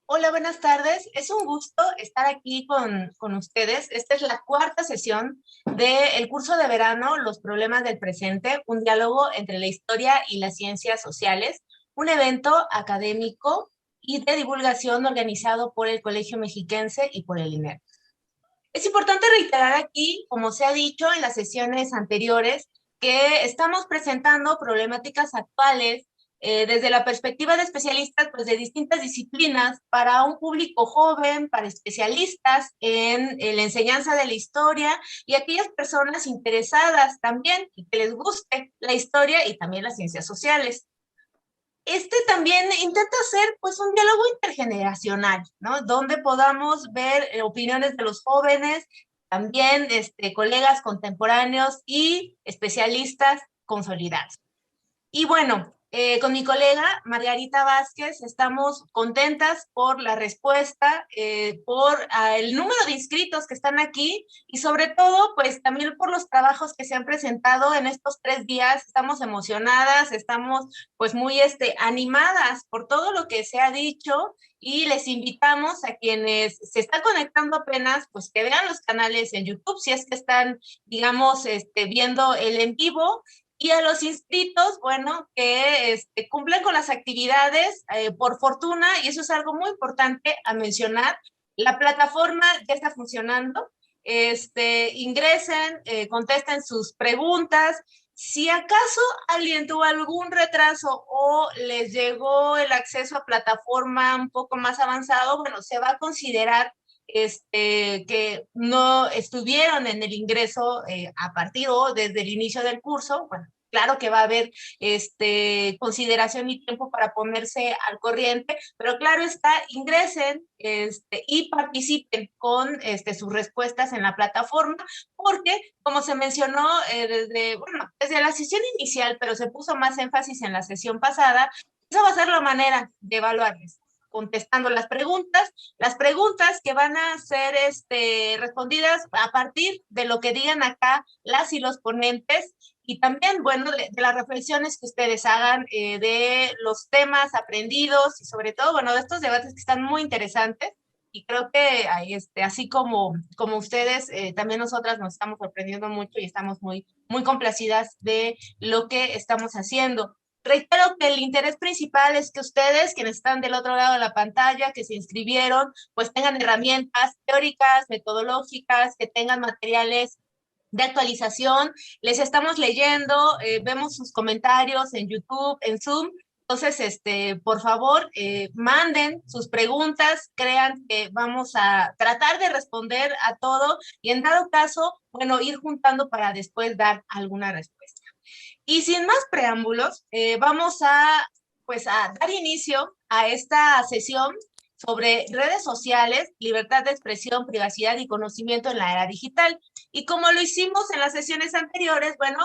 Hola, buenas tardes. Es un gusto estar aquí con ustedes. Esta es la cuarta sesión del curso de verano, Los problemas del presente, un diálogo entre la historia y las ciencias sociales, un evento académico y de divulgación organizado por el Colegio Mexiquense y por el INER. Es importante reiterar aquí, como se ha dicho en las sesiones anteriores, que estamos presentando problemáticas actuales desde la perspectiva de especialistas pues, de distintas disciplinas para un público joven, para especialistas en la enseñanza de la historia y aquellas personas interesadas también y que les guste la historia y también las ciencias sociales. Este también intenta ser pues un diálogo intergeneracional, ¿no? Donde podamos ver opiniones de los jóvenes, también colegas contemporáneos y especialistas consolidados. Y bueno, con mi colega Margarita Vázquez estamos contentas por la respuesta, por el número de inscritos que están aquí y sobre todo, pues también por los trabajos que se han presentado en estos 3 días. Estamos emocionadas, estamos pues muy animadas por todo lo que se ha dicho y les invitamos a quienes se están conectando apenas, pues que vean los canales en YouTube, si es que están, digamos, viendo el en vivo y a los inscritos, bueno, que cumplen con las actividades por fortuna, y eso es algo muy importante a mencionar. La plataforma ya está funcionando. Ingresen, contesten sus preguntas. Si acaso alguien tuvo algún retraso o les llegó el acceso a plataforma un poco más avanzado, bueno, se va a considerar que no estuvieron en el ingreso a partir o desde el inicio del curso. Bueno, claro que va a haber consideración y tiempo para ponerse al corriente, pero claro está, ingresen y participen con sus respuestas en la plataforma, porque como se mencionó desde la sesión inicial, pero se puso más énfasis en la sesión pasada, esa va a ser la manera de evaluarles, contestando las preguntas que van a ser respondidas a partir de lo que digan acá las y los ponentes y también, bueno, de las reflexiones que ustedes hagan, de los temas aprendidos y sobre todo, bueno, de estos debates que están muy interesantes y creo que así como ustedes, también nosotras nos estamos sorprendiendo mucho y estamos muy complacidas de lo que estamos haciendo. Reitero que el interés principal es que ustedes, quienes están del otro lado de la pantalla, que se inscribieron, pues tengan herramientas teóricas, metodológicas, que tengan materiales de actualización. Les estamos leyendo, vemos sus comentarios en YouTube, en Zoom. Entonces, por favor, manden sus preguntas, crean que vamos a tratar de responder a todo y en dado caso, bueno, ir juntando para después dar alguna respuesta. Y sin más preámbulos, vamos pues, a dar inicio a esta sesión sobre redes sociales, libertad de expresión, privacidad y conocimiento en la era digital. Y como lo hicimos en las sesiones anteriores, bueno,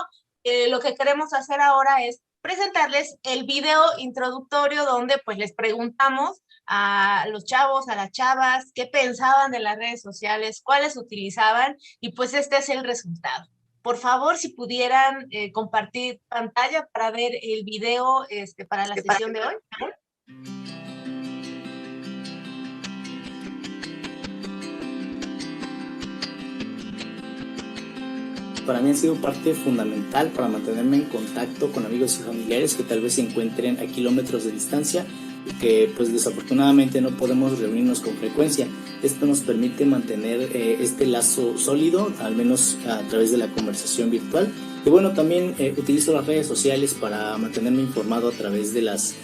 lo que queremos hacer ahora es presentarles el video introductorio donde pues les preguntamos a los chavos, a las chavas, qué pensaban de las redes sociales, cuáles utilizaban y pues este es el resultado. Por favor, si pudieran compartir pantalla para ver el video para la sesión de hoy. Para mí ha sido parte fundamental para mantenerme en contacto con amigos y familiares que tal vez se encuentren a kilómetros de distancia y que pues desafortunadamente no podemos reunirnos con frecuencia. Esto nos permite mantener este lazo sólido, al menos a través de la conversación virtual. Y bueno, también utilizo las redes sociales para mantenerme informado a través de las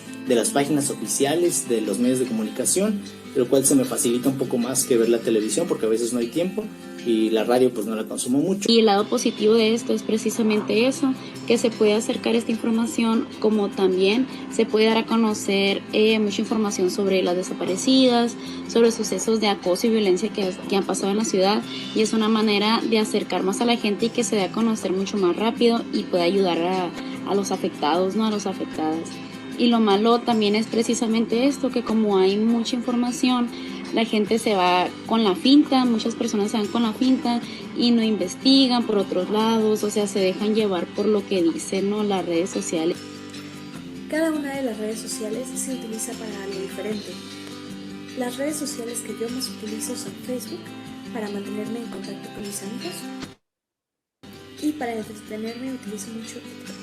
páginas oficiales de los medios de comunicación, lo cual se me facilita un poco más que ver la televisión porque a veces no hay tiempo y la radio pues no la consumo mucho. Y el lado positivo de esto es precisamente eso, que se puede acercar esta información, como también se puede dar a conocer mucha información sobre las desaparecidas, sobre sucesos de acoso y violencia que han pasado en la ciudad, y es una manera de acercar más a la gente y que se dé a conocer mucho más rápido y pueda ayudar a los afectados, ¿no? A los afectadas. Y lo malo también es precisamente esto, que como hay mucha información, la gente se va con la finta, muchas personas se van con la finta y no investigan por otros lados, o sea, se dejan llevar por lo que dicen, ¿no?, las redes sociales. Cada una de las redes sociales se utiliza para algo diferente. Las redes sociales que yo más utilizo son Facebook, para mantenerme en contacto con mis amigos, y para entretenerme utilizo mucho TikTok.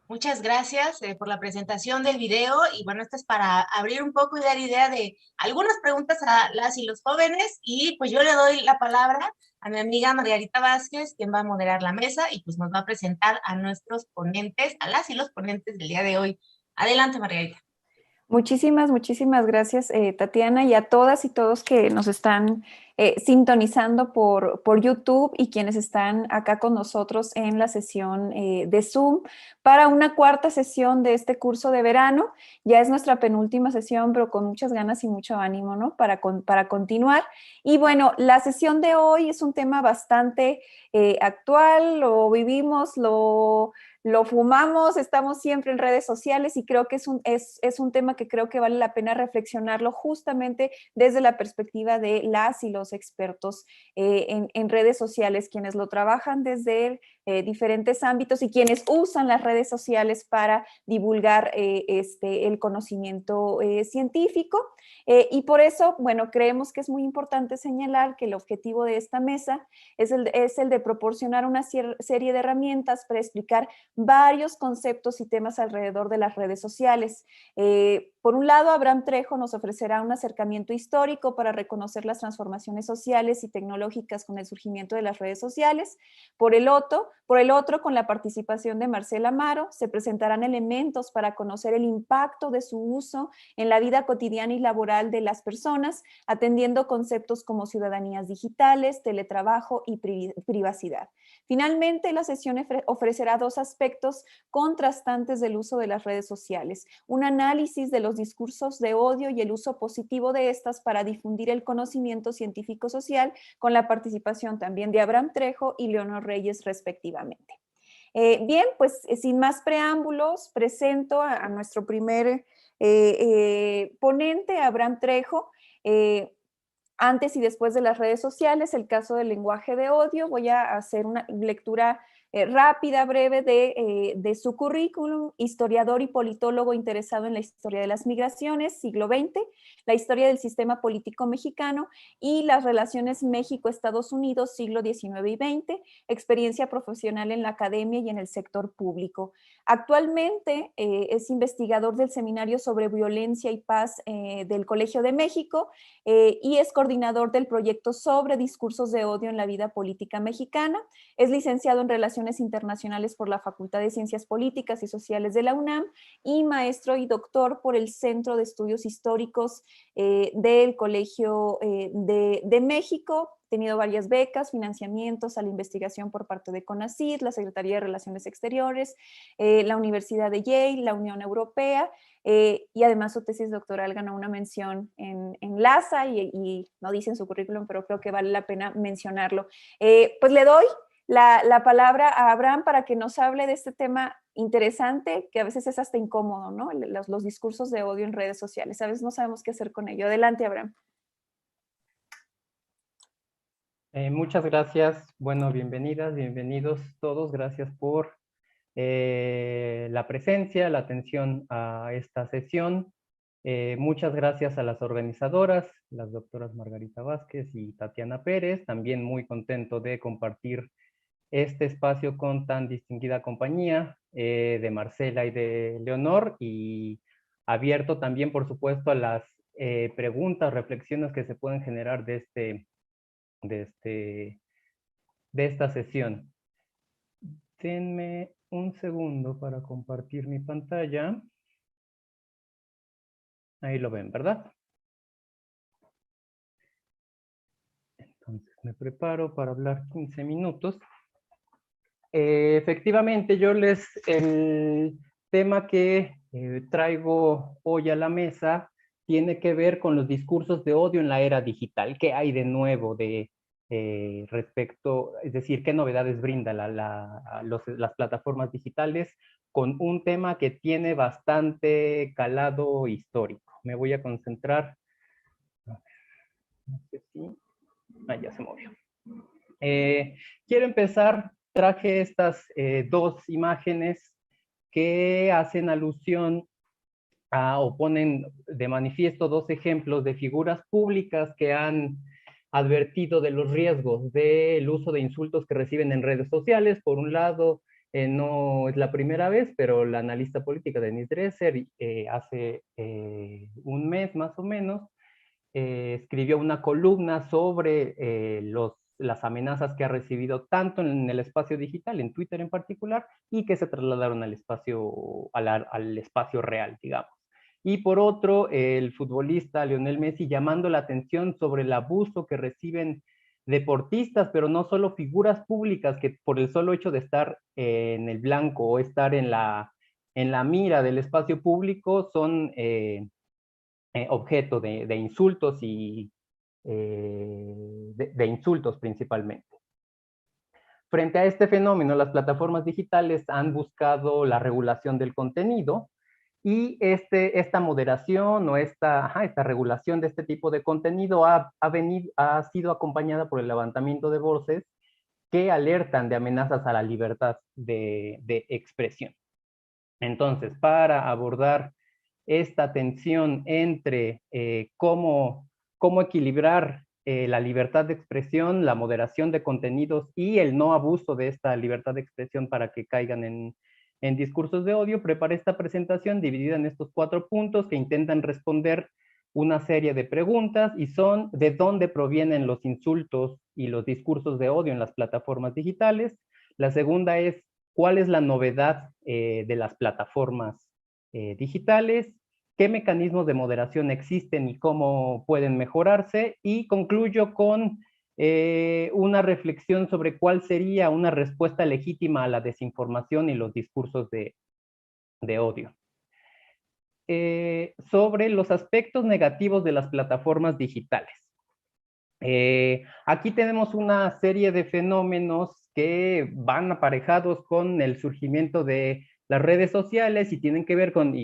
Muchas gracias por la presentación del video y bueno, esto es para abrir un poco y dar idea de algunas preguntas a las y los jóvenes y pues yo le doy la palabra a mi amiga Margarita Vázquez, quien va a moderar la mesa y pues nos va a presentar a nuestros ponentes, a las y los ponentes del día de hoy. Adelante, Margarita. Muchísimas gracias, Tatiana, y a todas y todos que nos están sintonizando por YouTube y quienes están acá con nosotros en la sesión de Zoom para una cuarta sesión de este curso de verano. Ya es nuestra penúltima sesión, pero con muchas ganas y mucho ánimo, ¿no? Para continuar. Y bueno, la sesión de hoy es un tema bastante actual, lo vivimos, lo fumamos, estamos siempre en redes sociales y creo que es un tema que creo que vale la pena reflexionarlo justamente desde la perspectiva de las y los expertos en redes sociales, quienes lo trabajan desde diferentes ámbitos y quienes usan las redes sociales para divulgar el conocimiento científico. Y por eso, bueno, creemos que es muy importante señalar que el objetivo de esta mesa es el de proporcionar una serie de herramientas para explicar varios conceptos y temas alrededor de las redes sociales. Por un lado, Abraham Trejo nos ofrecerá un acercamiento histórico para reconocer las transformaciones sociales y tecnológicas con el surgimiento de las redes sociales. Por el otro, con la participación de Marcela Amaro, se presentarán elementos para conocer el impacto de su uso en la vida cotidiana y laboral de las personas, atendiendo conceptos como ciudadanías digitales, teletrabajo y privacidad. Finalmente, la sesión ofrecerá dos aspectos contrastantes del uso de las redes sociales: un análisis de los discursos de odio y el uso positivo de estas para difundir el conocimiento científico-social, con la participación también de Abraham Trejo y Leonor Reyes, respectivamente. Bien, pues sin más preámbulos, presento a nuestro primer ponente, Abraham Trejo. Antes y después de las redes sociales, el caso del lenguaje de odio. Voy a hacer una lectura rápida, breve de su currículum: historiador y politólogo interesado en la historia de las migraciones, siglo XX, la historia del sistema político mexicano y las relaciones México-Estados Unidos, siglo XIX y XX, experiencia profesional en la academia y en el sector público. Actualmente es investigador del Seminario sobre Violencia y Paz del Colegio de México y es coordinador del proyecto sobre discursos de odio en la vida política mexicana. Es licenciado en Relaciones Internacionales por la Facultad de Ciencias Políticas y Sociales de la UNAM y maestro y doctor por el Centro de Estudios Históricos del Colegio de México. Ha tenido varias becas, financiamientos a la investigación por parte de CONACYT, la Secretaría de Relaciones Exteriores, la Universidad de Yale, la Unión Europea, y además su tesis doctoral ganó una mención en LASA y no dice en su currículum, pero creo que vale la pena mencionarlo. Pues le doy la palabra a Abraham para que nos hable de este tema interesante, que a veces es hasta incómodo, ¿no? Los discursos de odio en redes sociales. A veces no sabemos qué hacer con ello. Adelante, Abraham. Muchas gracias. Bueno, bienvenidas, bienvenidos todos. Gracias por la presencia, la atención a esta sesión. Muchas gracias a las organizadoras, las doctoras Margarita Vázquez y Tatiana Pérez. También muy contento de compartir este espacio con tan distinguida compañía de Marcela y de Leonor, y abierto también, por supuesto, a las preguntas, reflexiones que se pueden generar de esta sesión. Denme un segundo para compartir mi pantalla. Ahí lo ven, ¿verdad? Entonces me preparo para hablar 15 minutos. Efectivamente, el tema que traigo hoy a la mesa tiene que ver con los discursos de odio en la era digital. ¿Qué hay de nuevo respecto, es decir, qué novedades brinda las plataformas digitales con un tema que tiene bastante calado histórico? Me voy a concentrar. No sé si... ya se movió. Quiero empezar, traje estas dos imágenes que hacen alusión o ponen de manifiesto dos ejemplos de figuras públicas que han advertido de los riesgos del uso de insultos que reciben en redes sociales. Por un lado, no es la primera vez, pero la analista política Denise Dresser hace un mes más o menos escribió una columna sobre las amenazas que ha recibido tanto en el espacio digital, en Twitter en particular, y que se trasladaron al espacio real, digamos. Y por otro, el futbolista Lionel Messi llamando la atención sobre el abuso que reciben deportistas, pero no solo figuras públicas que por el solo hecho de estar en el blanco o estar en la mira del espacio público son objeto de insultos y de insultos principalmente. Frente a este fenómeno, las plataformas digitales han buscado la regulación del contenido y esta moderación o esta regulación de este tipo de contenido ha sido acompañada por el levantamiento de voces que alertan de amenazas a la libertad de expresión. Entonces, para abordar esta tensión entre cómo equilibrar la libertad de expresión, la moderación de contenidos y el no abuso de esta libertad de expresión para que caigan en discursos de odio, preparé esta presentación dividida en estos 4 puntos que intentan responder una serie de preguntas y son de dónde provienen los insultos y los discursos de odio en las plataformas digitales. La segunda es cuál es la novedad de las plataformas digitales, qué mecanismos de moderación existen y cómo pueden mejorarse, y concluyo con una reflexión sobre cuál sería una respuesta legítima a la desinformación y los discursos de odio. Sobre los aspectos negativos de las plataformas digitales. Aquí tenemos una serie de fenómenos que van aparejados con el surgimiento de las redes sociales y tienen que ver con,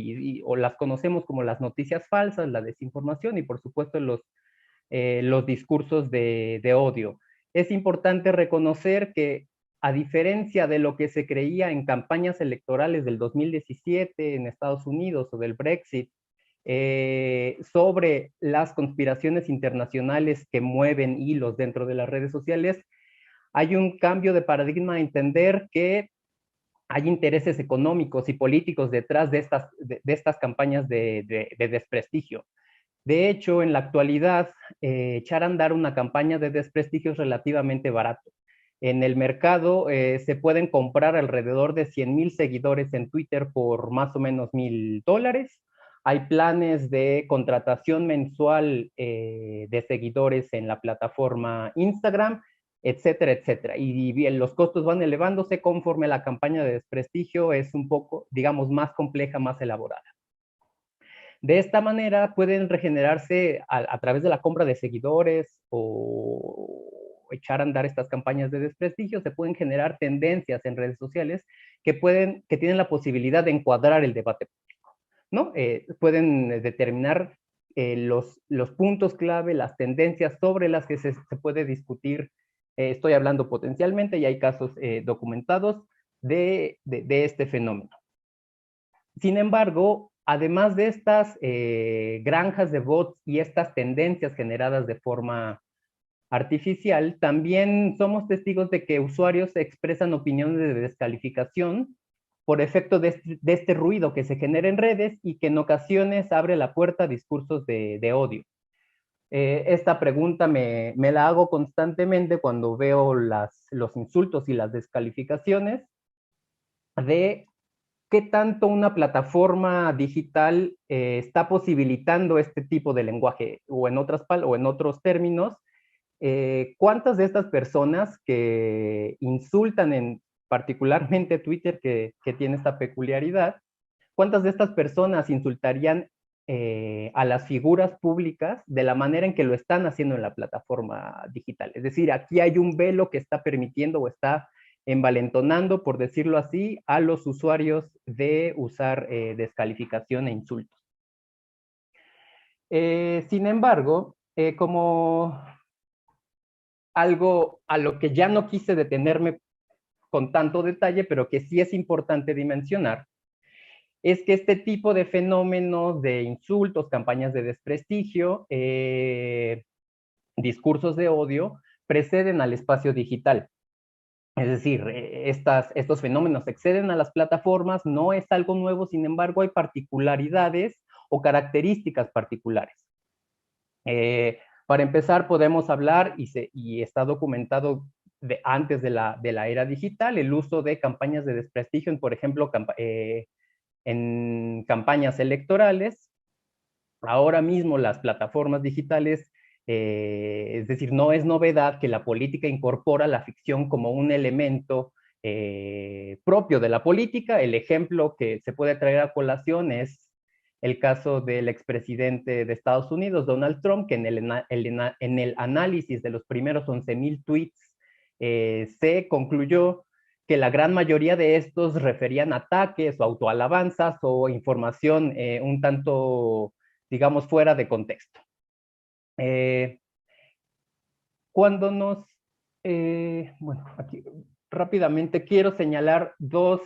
o las conocemos como las noticias falsas, la desinformación y por supuesto los discursos de odio. Es importante reconocer que a diferencia de lo que se creía en campañas electorales del 2017 en Estados Unidos o del Brexit, sobre las conspiraciones internacionales que mueven hilos dentro de las redes sociales, hay un cambio de paradigma a entender que hay intereses económicos y políticos detrás de estas campañas de desprestigio. De hecho, en la actualidad, echar a andar una campaña de desprestigio es relativamente barato. En el mercado se pueden comprar alrededor de 100,000 seguidores en Twitter por más o menos $1,000. Hay planes de contratación mensual de seguidores en la plataforma Instagram, etcétera, etcétera. Y bien, los costos van elevándose conforme la campaña de desprestigio es un poco, digamos, más compleja, más elaborada. De esta manera pueden regenerarse a través de la compra de seguidores o echar a andar estas campañas de desprestigio, se pueden generar tendencias en redes sociales que tienen la posibilidad de encuadrar el debate público, ¿no? Pueden determinar los puntos clave, las tendencias sobre las que se puede discutir. Estoy hablando potencialmente y hay casos documentados de este fenómeno. Sin embargo, además de estas granjas de bots y estas tendencias generadas de forma artificial, también somos testigos de que usuarios expresan opiniones de descalificación por efecto de este ruido que se genera en redes y que en ocasiones abre la puerta a discursos de odio. Esta pregunta me la hago constantemente cuando veo los insultos y las descalificaciones de qué tanto una plataforma digital está posibilitando este tipo de lenguaje, o en otros términos, cuántas de estas personas que insultan particularmente Twitter, que tiene esta peculiaridad, cuántas de estas personas insultarían a las figuras públicas de la manera en que lo están haciendo en la plataforma digital. Es decir, aquí hay un velo que está permitiendo o está envalentonando, por decirlo así, a los usuarios de usar descalificación e insultos. Sin embargo, como algo a lo que ya no quise detenerme con tanto detalle, pero que sí es importante dimensionar, es que este tipo de fenómenos de insultos, campañas de desprestigio, discursos de odio, preceden al espacio digital. Es decir, estos fenómenos exceden a las plataformas, no es algo nuevo, sin embargo, hay particularidades o características particulares. Para empezar, podemos hablar, y está documentado antes de la era digital, el uso de campañas de desprestigio, por ejemplo, en campañas electorales. Ahora mismo las plataformas digitales, es decir, no es novedad que la política incorpora la ficción como un elemento propio de la política. El ejemplo que se puede traer a colación es el caso del expresidente de Estados Unidos, Donald Trump, que en el análisis de los primeros 11,000 tweets se concluyó que la gran mayoría de estos referían ataques o autoalabanzas o información un tanto, digamos, fuera de contexto. Bueno, aquí rápidamente quiero señalar dos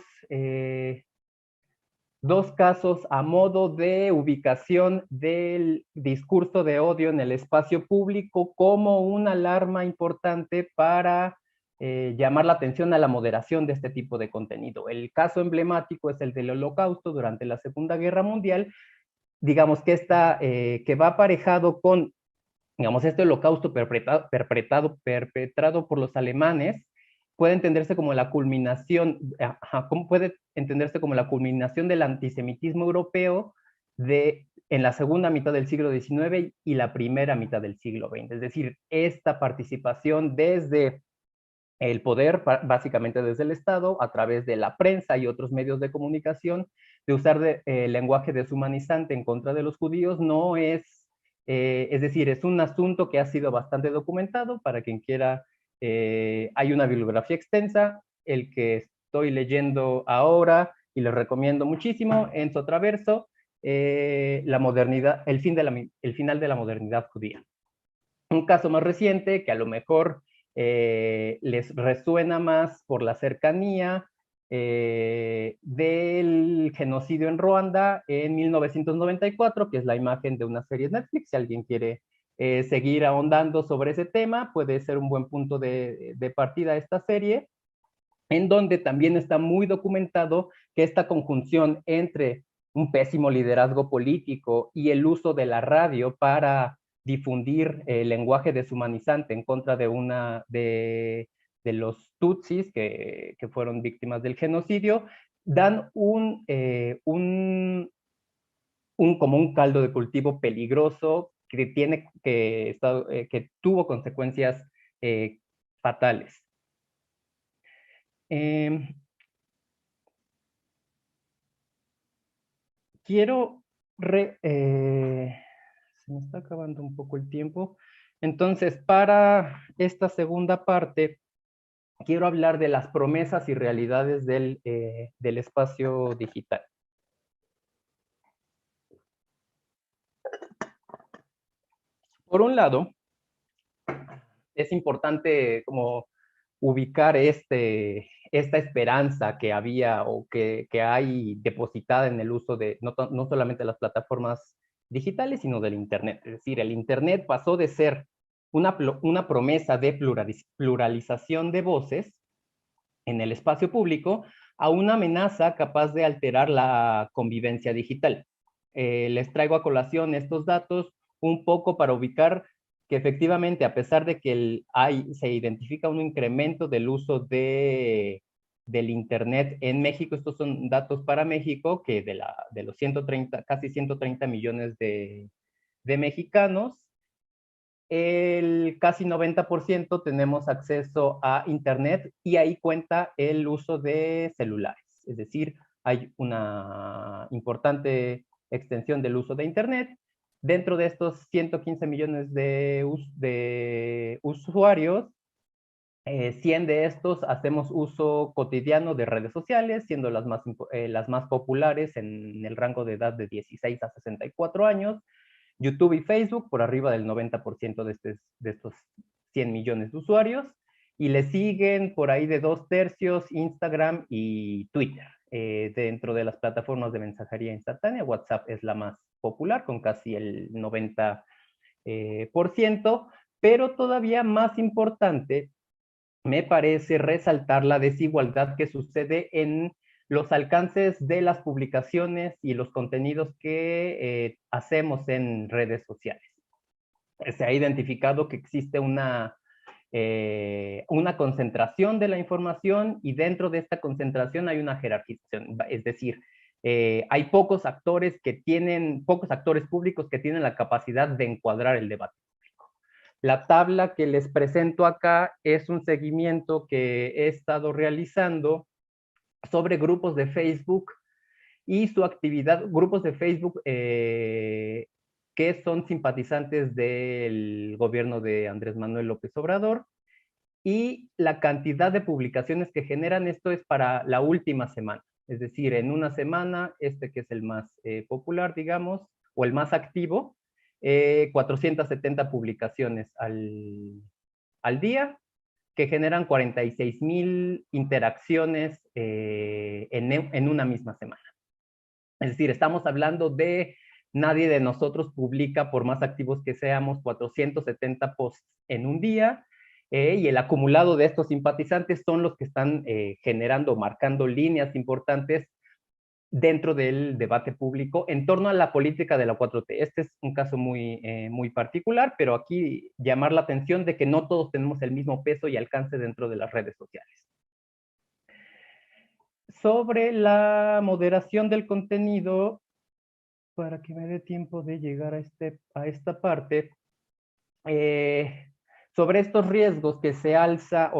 casos a modo de ubicación del discurso de odio en el espacio público como una alarma importante para llamar la atención a la moderación de este tipo de contenido. El caso emblemático es el del Holocausto durante la Segunda Guerra Mundial. Digamos que que va aparejado con, digamos, este holocausto perpetrado por los alemanes, puede entenderse como la culminación, puede entenderse como la culminación del antisemitismo europeo en la segunda mitad del siglo XIX y la primera mitad del siglo XX. Es decir, esta participación desde el poder, básicamente desde el Estado, a través de la prensa y otros medios de comunicación, de usar lenguaje deshumanizante en contra de los judíos, no es, es decir, es un asunto que ha sido bastante documentado. Para quien quiera, hay una bibliografía extensa, el que estoy leyendo ahora, y les recomiendo muchísimo, Enzo Traverso, la modernidad, el final de la modernidad judía. Un caso más reciente que a lo mejor les resuena más por la cercanía del genocidio en Ruanda en 1994, que es la imagen de una serie de Netflix. Si alguien quiere seguir ahondando sobre ese tema, puede ser un buen punto de partida esta serie, en donde también está muy documentado que esta conjunción entre un pésimo liderazgo político y el uso de la radio para difundir el lenguaje deshumanizante en contra de los tutsis que fueron víctimas del genocidio, dan como un caldo de cultivo peligroso que tuvo consecuencias fatales. Quiero se me está acabando un poco el tiempo. Entonces, para esta segunda parte, quiero hablar de las promesas y realidades del espacio digital. Por un lado, es importante como ubicar esta esperanza que había o que hay depositada en el uso de no solamente las plataformas digitales, sino del Internet. Es decir, el Internet pasó de ser una promesa de pluralización de voces en el espacio público a una amenaza capaz de alterar la convivencia digital. Les traigo a colación estos datos un poco para ubicar que efectivamente, a pesar de que se identifica un incremento del uso del Internet en México, estos son datos para México, que de los casi 130 millones de mexicanos, el casi 90% tenemos acceso a Internet, y ahí cuenta el uso de celulares. Es decir, hay una importante extensión del uso de Internet. Dentro de estos 115 millones de usuarios, 100 de estos hacemos uso cotidiano de redes sociales, siendo las más populares en el rango de edad de 16 a 64 años. YouTube y Facebook por arriba del 90% de estos 100 millones de usuarios, y le siguen por ahí de 2/3 Instagram y Twitter. dentro de las plataformas de mensajería instantánea. WhatsApp es la más popular, con casi el 90%, pero todavía más importante me parece resaltar la desigualdad que sucede en los alcances de las publicaciones y los contenidos que hacemos en redes sociales. Se ha identificado que existe una concentración de la información, y dentro de esta concentración hay una jerarquización. Es decir, hay pocos actores públicos que tienen la capacidad de encuadrar el debate público. La tabla que les presento acá es un seguimiento que he estado realizando sobre grupos de Facebook y su actividad, grupos de Facebook que son simpatizantes del gobierno de Andrés Manuel López Obrador, y la cantidad de publicaciones que generan. Esto es para la última semana, es decir, en una semana, que es el más popular, digamos, o el más activo, 470 publicaciones al día, que generan 46,000 interacciones en una misma semana. Es decir, estamos hablando de nadie de nosotros publica, por más activos que seamos, 470 posts en un día, y el acumulado de estos simpatizantes son los que están generando, marcando líneas importantes dentro del debate público en torno a la política de la 4T. Este es un caso muy particular, pero aquí llamar la atención de que no todos tenemos el mismo peso y alcance dentro de las redes sociales. Sobre la moderación del contenido, para que me dé tiempo de llegar a esta parte, sobre estos riesgos que se alza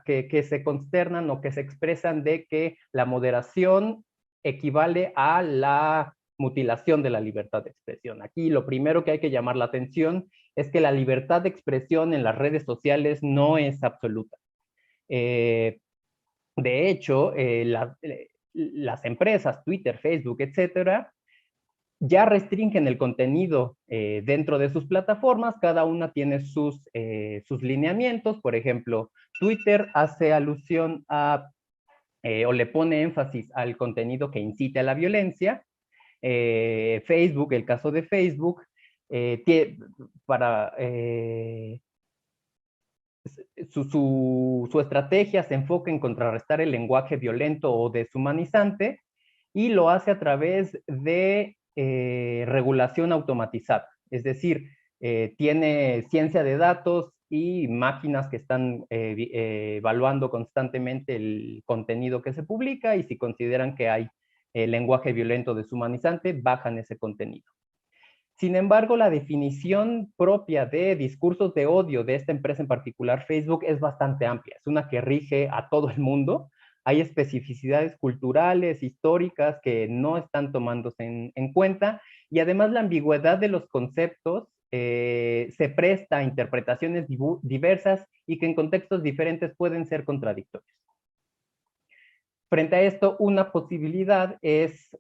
que se consternan o que se expresan de que la moderación equivale a la mutilación de la libertad de expresión. Aquí lo primero que hay que llamar la atención es que la libertad de expresión en las redes sociales no es absoluta. De hecho, las empresas, Twitter, Facebook, etcétera, ya restringen el contenido dentro de sus plataformas. Cada una tiene sus lineamientos. Por ejemplo, Twitter hace alusión a o le pone énfasis al contenido que incite a la violencia. Facebook, el caso de Facebook, su estrategia se enfoca en contrarrestar el lenguaje violento o deshumanizante, y lo hace a través de regulación automatizada. Es decir, tiene ciencia de datos y máquinas que están evaluando constantemente el contenido que se publica, y si consideran que hay lenguaje violento deshumanizante, bajan ese contenido. Sin embargo, la definición propia de discursos de odio de esta empresa en particular, Facebook, es bastante amplia. Es una que rige a todo el mundo. Hay especificidades culturales, históricas, que no están tomándose en cuenta, y además la ambigüedad de los conceptos se presta a interpretaciones diversas y que en contextos diferentes pueden ser contradictorios. Frente a esto, una posibilidad es,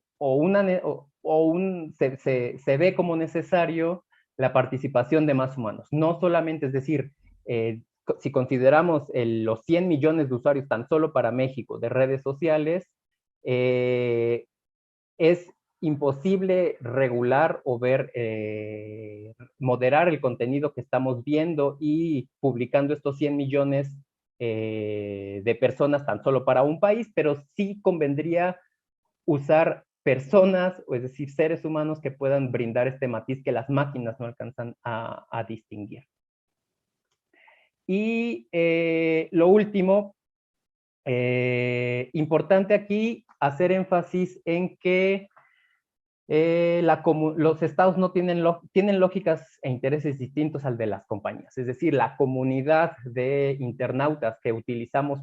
se ve como necesario la participación de más humanos. No solamente, es decir, si consideramos los 100 millones de usuarios tan solo para México de redes sociales, es imposible regular o moderar el contenido que estamos viendo y publicando estos 100 millones de personas tan solo para un país, pero sí convendría usar personas, es decir, seres humanos que puedan brindar este matiz que las máquinas no alcanzan a distinguir. Y lo último, importante aquí hacer énfasis en que los estados no tienen lógicas e intereses distintos al de las compañías. Es decir, la comunidad de internautas que utilizamos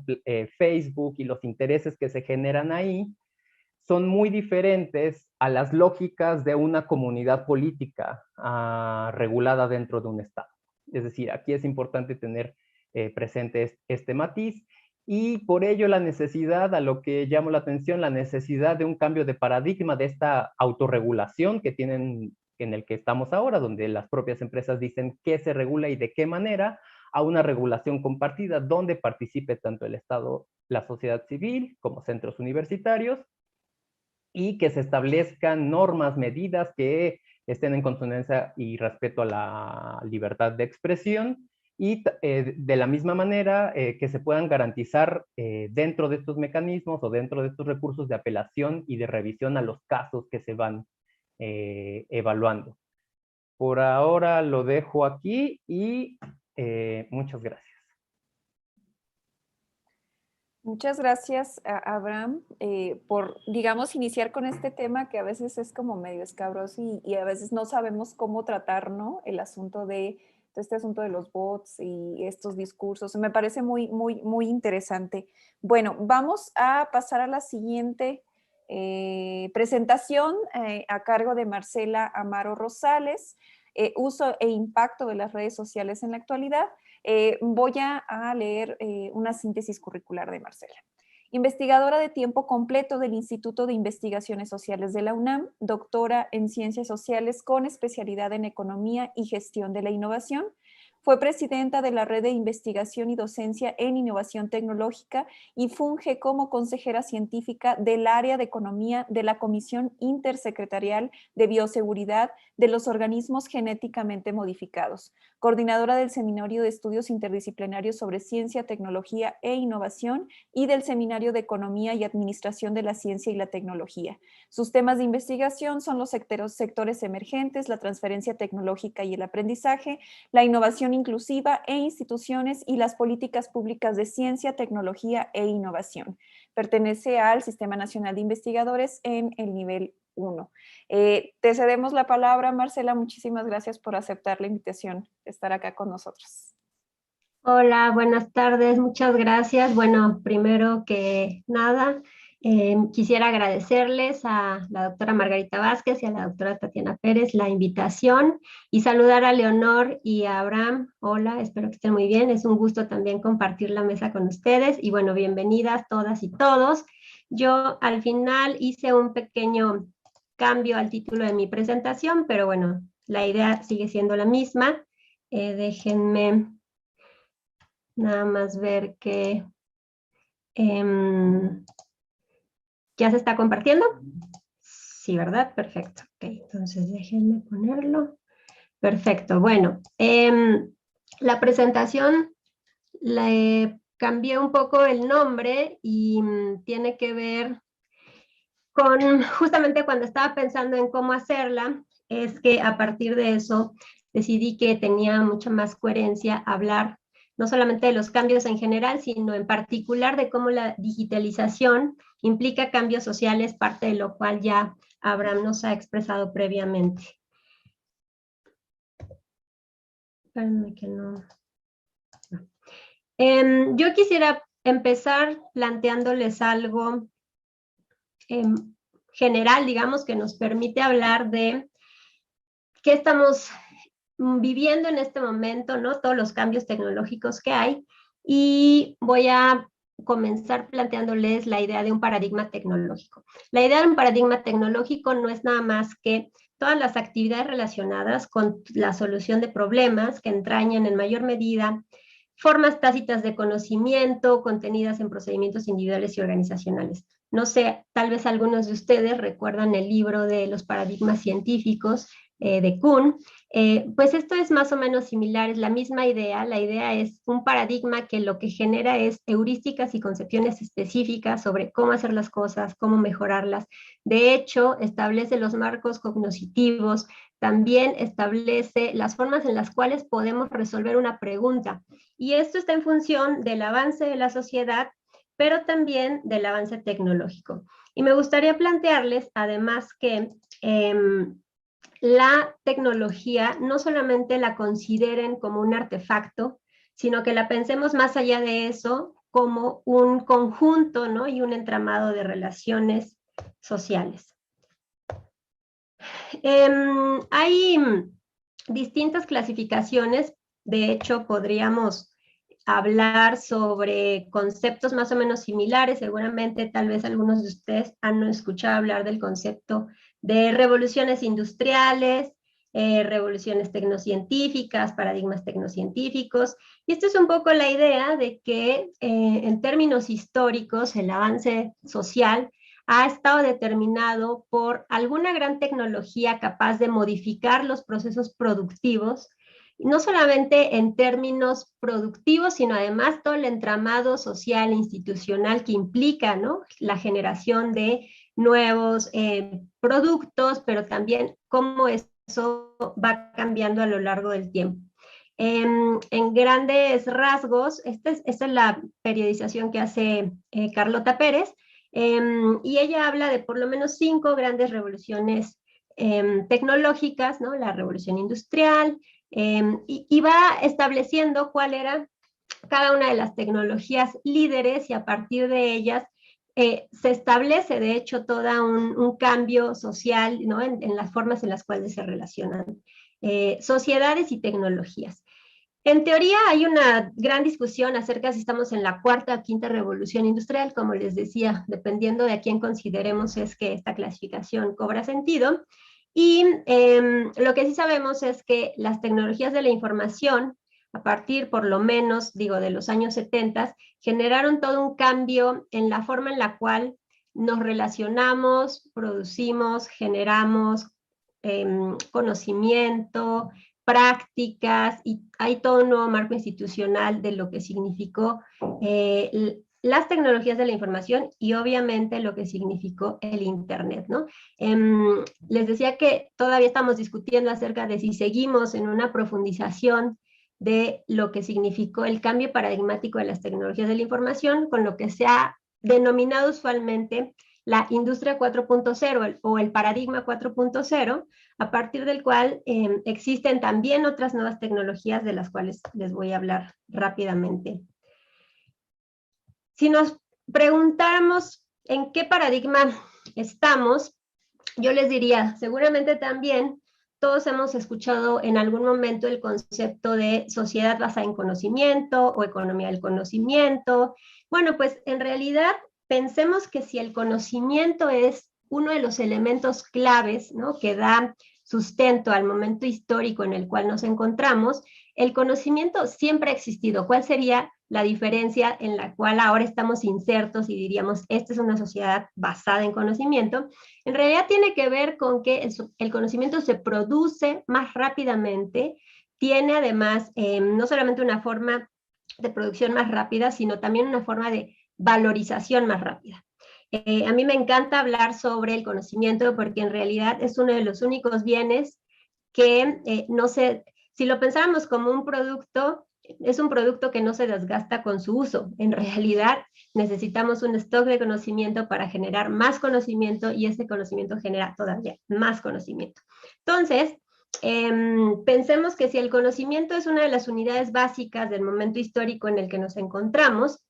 Facebook y los intereses que se generan ahí son muy diferentes a las lógicas de una comunidad política regulada dentro de un estado. Es decir, aquí es importante tener presente este matiz. Y por ello la necesidad, a lo que llamo la atención, la necesidad de un cambio de paradigma de esta autorregulación que tienen, en el que estamos ahora, donde las propias empresas dicen qué se regula y de qué manera, a una regulación compartida donde participe tanto el Estado, la sociedad civil, como centros universitarios, y que se establezcan normas, medidas que estén en consonancia y respeto a la libertad de expresión, y de la misma manera que se puedan garantizar dentro de estos mecanismos o dentro de estos recursos de apelación y de revisión a los casos que se van evaluando. Por ahora lo dejo aquí y muchas gracias. Muchas gracias, Abraham, por, digamos, iniciar con este tema que a veces es como medio escabroso y a veces no sabemos cómo tratar, ¿no? El asunto de este asunto de los bots y estos discursos. Me parece muy, muy, muy interesante. Bueno, vamos a pasar a la siguiente presentación a cargo de Marcela Amaro Rosales, uso e impacto de las redes sociales en la actualidad. Voy a leer una síntesis curricular de Marcela. Investigadora de tiempo completo del Instituto de Investigaciones Sociales de la UNAM, doctora en Ciencias Sociales con especialidad en Economía y Gestión de la Innovación. Fue presidenta de la Red de Investigación y Docencia en Innovación Tecnológica y funge como consejera científica del área de Economía de la Comisión Intersecretarial de Bioseguridad de los Organismos Genéticamente Modificados, coordinadora del Seminario de Estudios Interdisciplinarios sobre Ciencia, Tecnología e Innovación y del Seminario de Economía y Administración de la Ciencia y la Tecnología. Sus temas de investigación son los sectores emergentes, la transferencia tecnológica y el aprendizaje, la innovación inclusiva e instituciones y las políticas públicas de ciencia, tecnología e innovación. Pertenece al Sistema Nacional de Investigadores en el nivel 1. Te cedemos la palabra, Marcela. Muchísimas gracias por aceptar la invitación de estar acá con nosotros. Hola, buenas tardes, muchas gracias. Bueno, primero que nada, quisiera agradecerles a la doctora Margarita Vázquez y a la doctora Tatiana Pérez la invitación y saludar a Leonor y a Abraham. Hola, espero que estén muy bien. Es un gusto también compartir la mesa con ustedes y bueno, bienvenidas todas y todos. Yo al final hice un pequeño cambio al título de mi presentación, pero bueno, la idea sigue siendo la misma. Déjenme nada más ver que ya se está compartiendo. Sí, ¿verdad? Perfecto. Ok, entonces déjenme ponerlo. Perfecto. Bueno, la presentación le cambié un poco el nombre y tiene que ver con justamente cuando estaba pensando en cómo hacerla, es que a partir de eso decidí que tenía mucha más coherencia hablar no solamente de los cambios en general, sino en particular de cómo la digitalización implica cambios sociales, parte de lo cual ya Abraham nos ha expresado previamente. Espérenme que no. Yo quisiera empezar planteándoles algo general, digamos, que nos permite hablar de qué estamos viviendo en este momento, ¿no? Todos los cambios tecnológicos que hay, y voy a comenzar planteándoles la idea de un paradigma tecnológico. La idea de un paradigma tecnológico no es nada más que todas las actividades relacionadas con la solución de problemas que entrañan en mayor medida formas tácitas de conocimiento contenidas en procedimientos individuales y organizacionales. No sé, tal vez algunos de ustedes recuerdan el libro de los paradigmas científicos de Kuhn. Pues esto es más o menos similar, es la misma idea. La idea es un paradigma que lo que genera es heurísticas y concepciones específicas sobre cómo hacer las cosas, cómo mejorarlas. De hecho, establece los marcos cognitivos, también establece las formas en las cuales podemos resolver una pregunta. Y esto está en función del avance de la sociedad, pero también del avance tecnológico. Y me gustaría plantearles, además, que la tecnología no solamente la consideren como un artefacto, sino que la pensemos más allá de eso como un conjunto, ¿no? Y un entramado de relaciones sociales. Hay distintas clasificaciones. De hecho, podríamos hablar sobre conceptos más o menos similares. Seguramente, tal vez algunos de ustedes han escuchado hablar del concepto de revoluciones industriales, revoluciones tecnocientíficas, paradigmas tecnocientíficos. Y esta es un poco la idea de que en términos históricos el avance social ha estado determinado por alguna gran tecnología capaz de modificar los procesos productivos, no solamente en términos productivos, sino además todo el entramado social e institucional que implica, ¿no?, la generación de nuevos productos, pero también cómo eso va cambiando a lo largo del tiempo. En grandes rasgos, esta es la periodización que hace Carlota Pérez, y ella habla de por lo menos 5 grandes revoluciones tecnológicas, ¿no? La revolución industrial, y va estableciendo cuál era cada una de las tecnologías líderes, y a partir de ellas se establece, de hecho, todo un cambio social, ¿no?, en las formas en las cuales se relacionan sociedades y tecnologías. En teoría hay una gran discusión acerca de si estamos en la 4ª o 5ª revolución industrial. Como les decía, dependiendo de a quién consideremos es que esta clasificación cobra sentido. Y lo que sí sabemos es que las tecnologías de la información, a partir por lo menos, digo, de los años 70, generaron todo un cambio en la forma en la cual nos relacionamos, producimos, generamos conocimiento, prácticas, y hay todo un nuevo marco institucional de lo que significó las tecnologías de la información y obviamente lo que significó el Internet, ¿no? Les decía que todavía estamos discutiendo acerca de si seguimos en una profundización de lo que significó el cambio paradigmático de las tecnologías de la información, con lo que se ha denominado usualmente la industria 4.0 o el paradigma 4.0, a partir del cual existen también otras nuevas tecnologías de las cuales les voy a hablar rápidamente. Si nos preguntáramos en qué paradigma estamos, yo les diría, seguramente también todos hemos escuchado en algún momento el concepto de sociedad basada en conocimiento o economía del conocimiento. Bueno, pues en realidad pensemos que si el conocimiento es uno de los elementos claves, ¿no?, que da sustento al momento histórico en el cual nos encontramos, el conocimiento siempre ha existido. ¿Cuál sería la diferencia en la cual ahora estamos insertos y diríamos, esta es una sociedad basada en conocimiento? En realidad tiene que ver con que el conocimiento se produce más rápidamente, tiene además no solamente una forma de producción más rápida, sino también una forma de valorización más rápida. A mí me encanta hablar sobre el conocimiento porque en realidad es uno de los únicos bienes que no se, si lo pensáramos como un producto, es un producto que no se desgasta con su uso. En realidad necesitamos un stock de conocimiento para generar más conocimiento y ese conocimiento genera todavía más conocimiento. Entonces, pensemos que si el conocimiento es una de las unidades básicas del momento histórico en el que nos encontramos,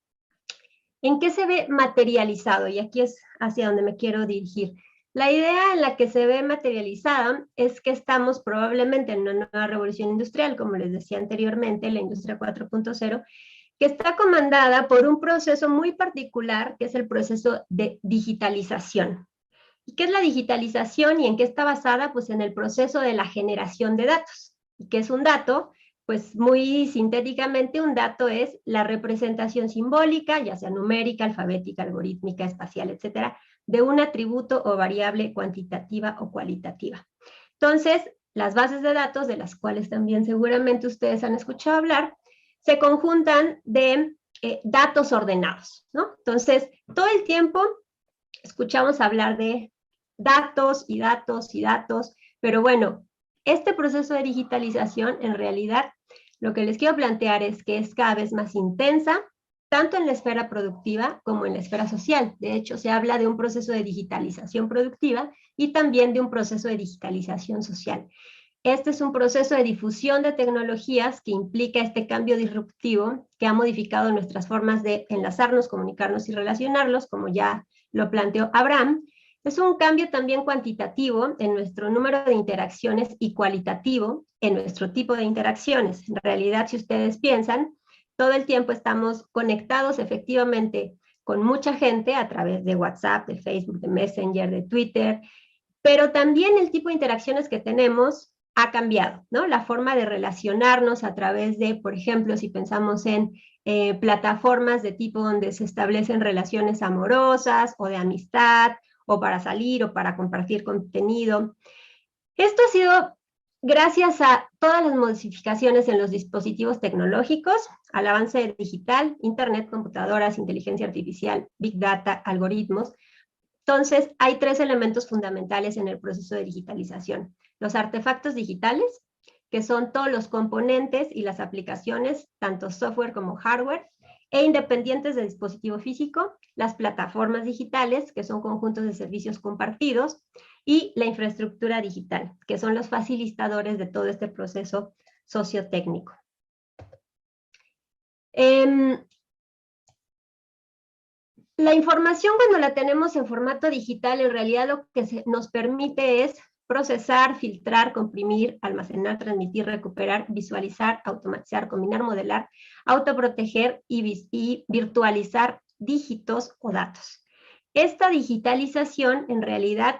¿en qué se ve materializado? Y aquí es hacia donde me quiero dirigir. La idea en la que se ve materializada es que estamos probablemente en una nueva revolución industrial, como les decía anteriormente, la industria 4.0, que está comandada por un proceso muy particular, que es el proceso de digitalización. ¿Y qué es la digitalización y en qué está basada? Pues en el proceso de la generación de datos. ¿Y qué es un dato? Pues muy sintéticamente, un dato es la representación simbólica, ya sea numérica, alfabética, algorítmica, espacial, etcétera, de un atributo o variable cuantitativa o cualitativa. Entonces, las bases de datos, de las cuales también seguramente ustedes han escuchado hablar, se conjuntan de datos ordenados, ¿no? Entonces, todo el tiempo escuchamos hablar de datos y datos y datos, pero bueno, este proceso de digitalización, en realidad, lo que les quiero plantear es que es cada vez más intensa, tanto en la esfera productiva como en la esfera social. De hecho, se habla de un proceso de digitalización productiva y también de un proceso de digitalización social. Este es un proceso de difusión de tecnologías que implica este cambio disruptivo que ha modificado nuestras formas de enlazarnos, comunicarnos y relacionarlos, como ya lo planteó Abraham. Es un cambio también cuantitativo en nuestro número de interacciones y cualitativo en nuestro tipo de interacciones. En realidad, si ustedes piensan, todo el tiempo estamos conectados efectivamente con mucha gente a través de WhatsApp, de Facebook, de Messenger, de Twitter, pero también el tipo de interacciones que tenemos ha cambiado, ¿no? La forma de relacionarnos a través de, por ejemplo, si pensamos en plataformas de tipo donde se establecen relaciones amorosas o de amistad, o para salir o para compartir contenido. Esto ha sido gracias a todas las modificaciones en los dispositivos tecnológicos, al avance digital, internet, computadoras, inteligencia artificial, big data, algoritmos. Entonces, hay 3 elementos fundamentales en el proceso de digitalización. Los artefactos digitales, que son todos los componentes y las aplicaciones, tanto software como hardware, e independientes del dispositivo físico, las plataformas digitales, que son conjuntos de servicios compartidos, y la infraestructura digital, que son los facilitadores de todo este proceso sociotécnico. La información, cuando la tenemos en formato digital, en realidad lo que nos permite es procesar, filtrar, comprimir, almacenar, transmitir, recuperar, visualizar, automatizar, combinar, modelar, autoproteger y virtualizar dígitos o datos. Esta digitalización en realidad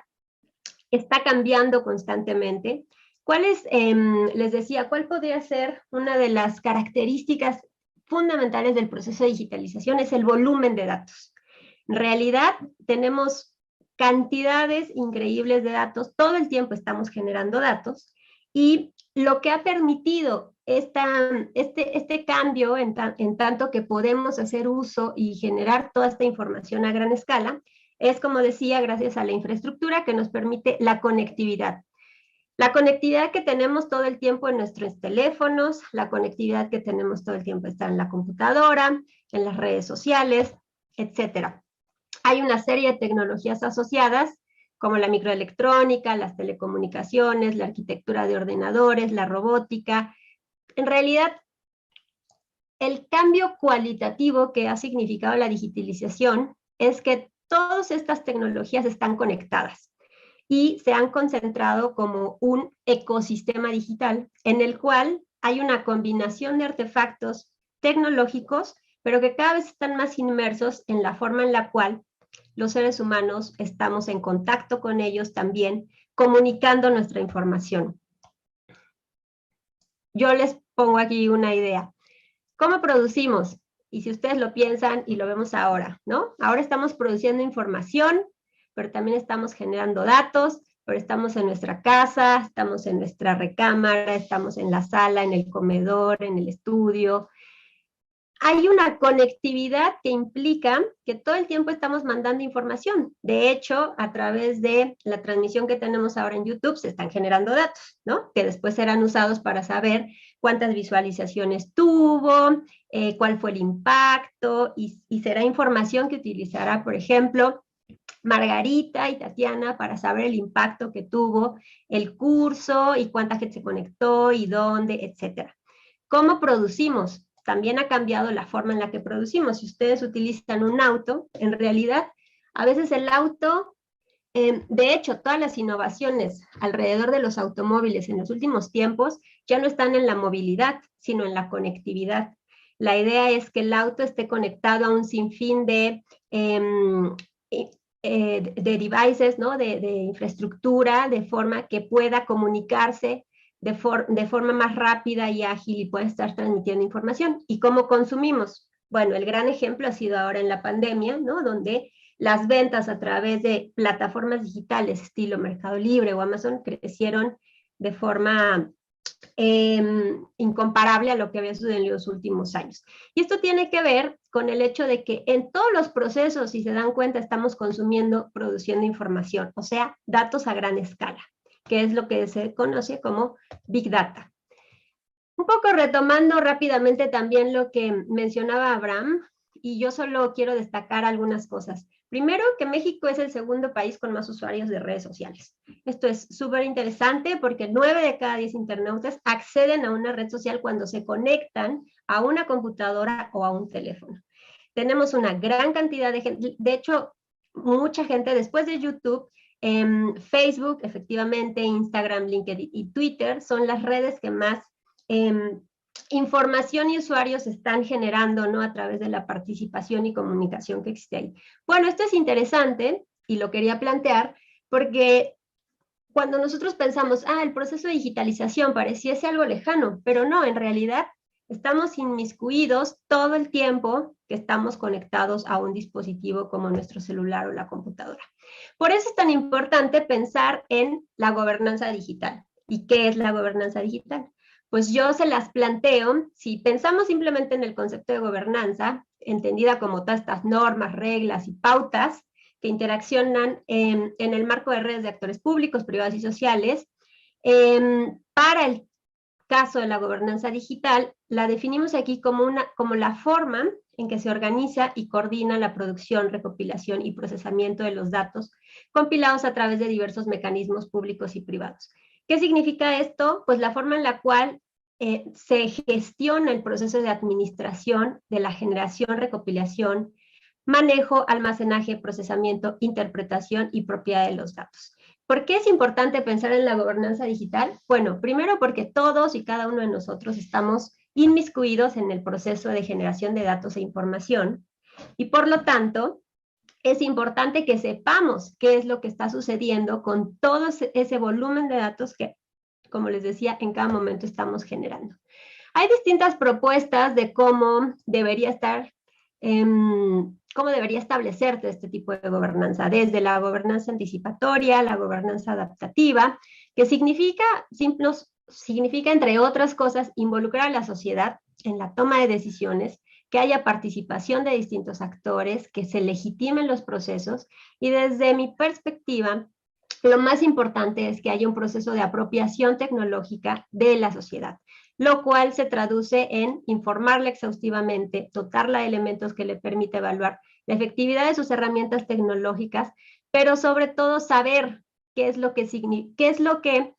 está cambiando constantemente. Les decía, ¿cuál podría ser una de las características fundamentales del proceso de digitalización? Es el volumen de datos. En realidad tenemos cantidades increíbles de datos, todo el tiempo estamos generando datos, y lo que ha permitido este cambio en tanto que podemos hacer uso y generar toda esta información a gran escala, es, como decía, gracias a la infraestructura que nos permite la conectividad. La conectividad que tenemos todo el tiempo en nuestros teléfonos, la conectividad que tenemos todo el tiempo está en la computadora, en las redes sociales, etcétera. Hay una serie de tecnologías asociadas, como la microelectrónica, las telecomunicaciones, la arquitectura de ordenadores, la robótica. En realidad, el cambio cualitativo que ha significado la digitalización es que todas estas tecnologías están conectadas y se han concentrado como un ecosistema digital en el cual hay una combinación de artefactos tecnológicos, pero que cada vez están más inmersos en la forma en la cual los seres humanos estamos en contacto con ellos también, comunicando nuestra información. Yo les pongo aquí una idea. ¿Cómo producimos? Y si ustedes lo piensan y lo vemos ahora, ¿no? Ahora estamos produciendo información, pero también estamos generando datos, pero estamos en nuestra casa, estamos en nuestra recámara, estamos en la sala, en el comedor, en el estudio. Hay una conectividad que implica que todo el tiempo estamos mandando información. De hecho, a través de la transmisión que tenemos ahora en YouTube, se están generando datos, ¿no? Que después serán usados para saber cuántas visualizaciones tuvo, cuál fue el impacto, y será información que utilizará, por ejemplo, Margarita y Tatiana para saber el impacto que tuvo el curso y cuánta gente se conectó y dónde, etcétera. ¿Cómo producimos? También ha cambiado la forma en la que producimos. Si ustedes utilizan un auto, en realidad, a veces el auto, de hecho, todas las innovaciones alrededor de los automóviles en los últimos tiempos ya no están en la movilidad, sino en la conectividad. La idea es que el auto esté conectado a un sinfín de devices, ¿no? de infraestructura, de forma que pueda comunicarse de forma más rápida y ágil y puede estar transmitiendo información. ¿Y cómo consumimos? Bueno, el gran ejemplo ha sido ahora en la pandemia, ¿no? Donde las ventas a través de plataformas digitales estilo Mercado Libre o Amazon crecieron de forma incomparable a lo que había sucedido en los últimos años. Y esto tiene que ver con el hecho de que en todos los procesos, si se dan cuenta, estamos consumiendo, produciendo información, o sea, datos a gran escala, que es lo que se conoce como Big Data. Un poco retomando rápidamente también lo que mencionaba Abraham, y yo solo quiero destacar algunas cosas. Primero, que México es el segundo país con más usuarios de redes sociales. Esto es súper interesante porque 9 de cada 10 internautas acceden a una red social cuando se conectan a una computadora o a un teléfono. Tenemos una gran cantidad de gente, de hecho, mucha gente después de YouTube, Facebook, efectivamente, Instagram, LinkedIn y Twitter son las redes que más información y usuarios están generando, ¿no? A través de la participación y comunicación que existe ahí. Bueno, esto es interesante y lo quería plantear porque cuando nosotros pensamos, el proceso de digitalización pareciese algo lejano, pero no, en realidad estamos inmiscuidos todo el tiempo que estamos conectados a un dispositivo como nuestro celular o la computadora. Por eso es tan importante pensar en la gobernanza digital. ¿Y qué es la gobernanza digital? Pues yo se las planteo, si pensamos simplemente en el concepto de gobernanza, entendida como todas estas normas, reglas y pautas que interaccionan en el marco de redes de actores públicos, privados y sociales, para el caso de la gobernanza digital, la definimos aquí como la forma en que se organiza y coordina la producción, recopilación y procesamiento de los datos compilados a través de diversos mecanismos públicos y privados. ¿Qué significa esto? Pues la forma en la cual se gestiona el proceso de administración de la generación, recopilación, manejo, almacenaje, procesamiento, interpretación y propiedad de los datos. ¿Por qué es importante pensar en la gobernanza digital? Bueno, primero porque todos y cada uno de nosotros estamos inmiscuidos en el proceso de generación de datos e información y por lo tanto es importante que sepamos qué es lo que está sucediendo con todo ese volumen de datos que, como les decía, en cada momento estamos generando. Hay distintas propuestas de cómo debería establecerse este tipo de gobernanza, desde la gobernanza anticipatoria, la gobernanza adaptativa, que significa, entre otras cosas, involucrar a la sociedad en la toma de decisiones, que haya participación de distintos actores, que se legitimen los procesos, y desde mi perspectiva, lo más importante es que haya un proceso de apropiación tecnológica de la sociedad, lo cual se traduce en informarla exhaustivamente, dotarla de elementos que le permite evaluar la efectividad de sus herramientas tecnológicas, pero sobre todo saber qué es lo que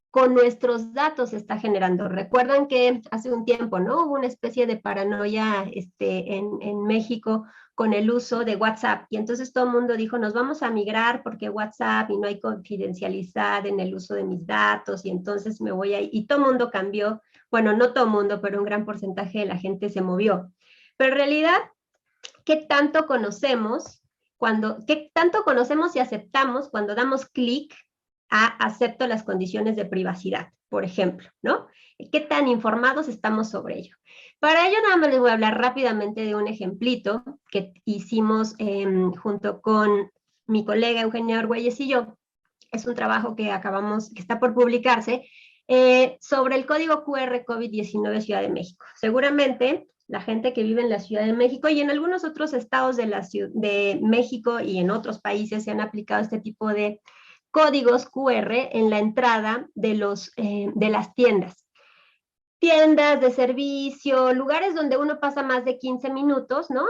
con nuestros datos se está generando. Recuerdan que hace un tiempo, ¿no? Hubo una especie de paranoia en México con el uso de WhatsApp, y entonces todo el mundo dijo, nos vamos a migrar porque WhatsApp y no hay confidencialidad en el uso de mis datos, y entonces me voy a ir, y todo el mundo cambió, bueno, no todo el mundo, pero un gran porcentaje de la gente se movió. Pero en realidad, ¿qué tanto conocemos y aceptamos cuando damos clic a acepto las condiciones de privacidad, por ejemplo, ¿no? ¿Qué tan informados estamos sobre ello? Para ello nada más les voy a hablar rápidamente de un ejemplito que hicimos junto con mi colega Eugenia Argüelles y yo. Es un trabajo que está por publicarse, sobre el código QR COVID-19 Ciudad de México. Seguramente la gente que vive en la Ciudad de México y en algunos otros estados de México y en otros países se han aplicado este tipo de códigos QR en la entrada de las tiendas. Tiendas de servicio, lugares donde uno pasa más de 15 minutos, ¿no?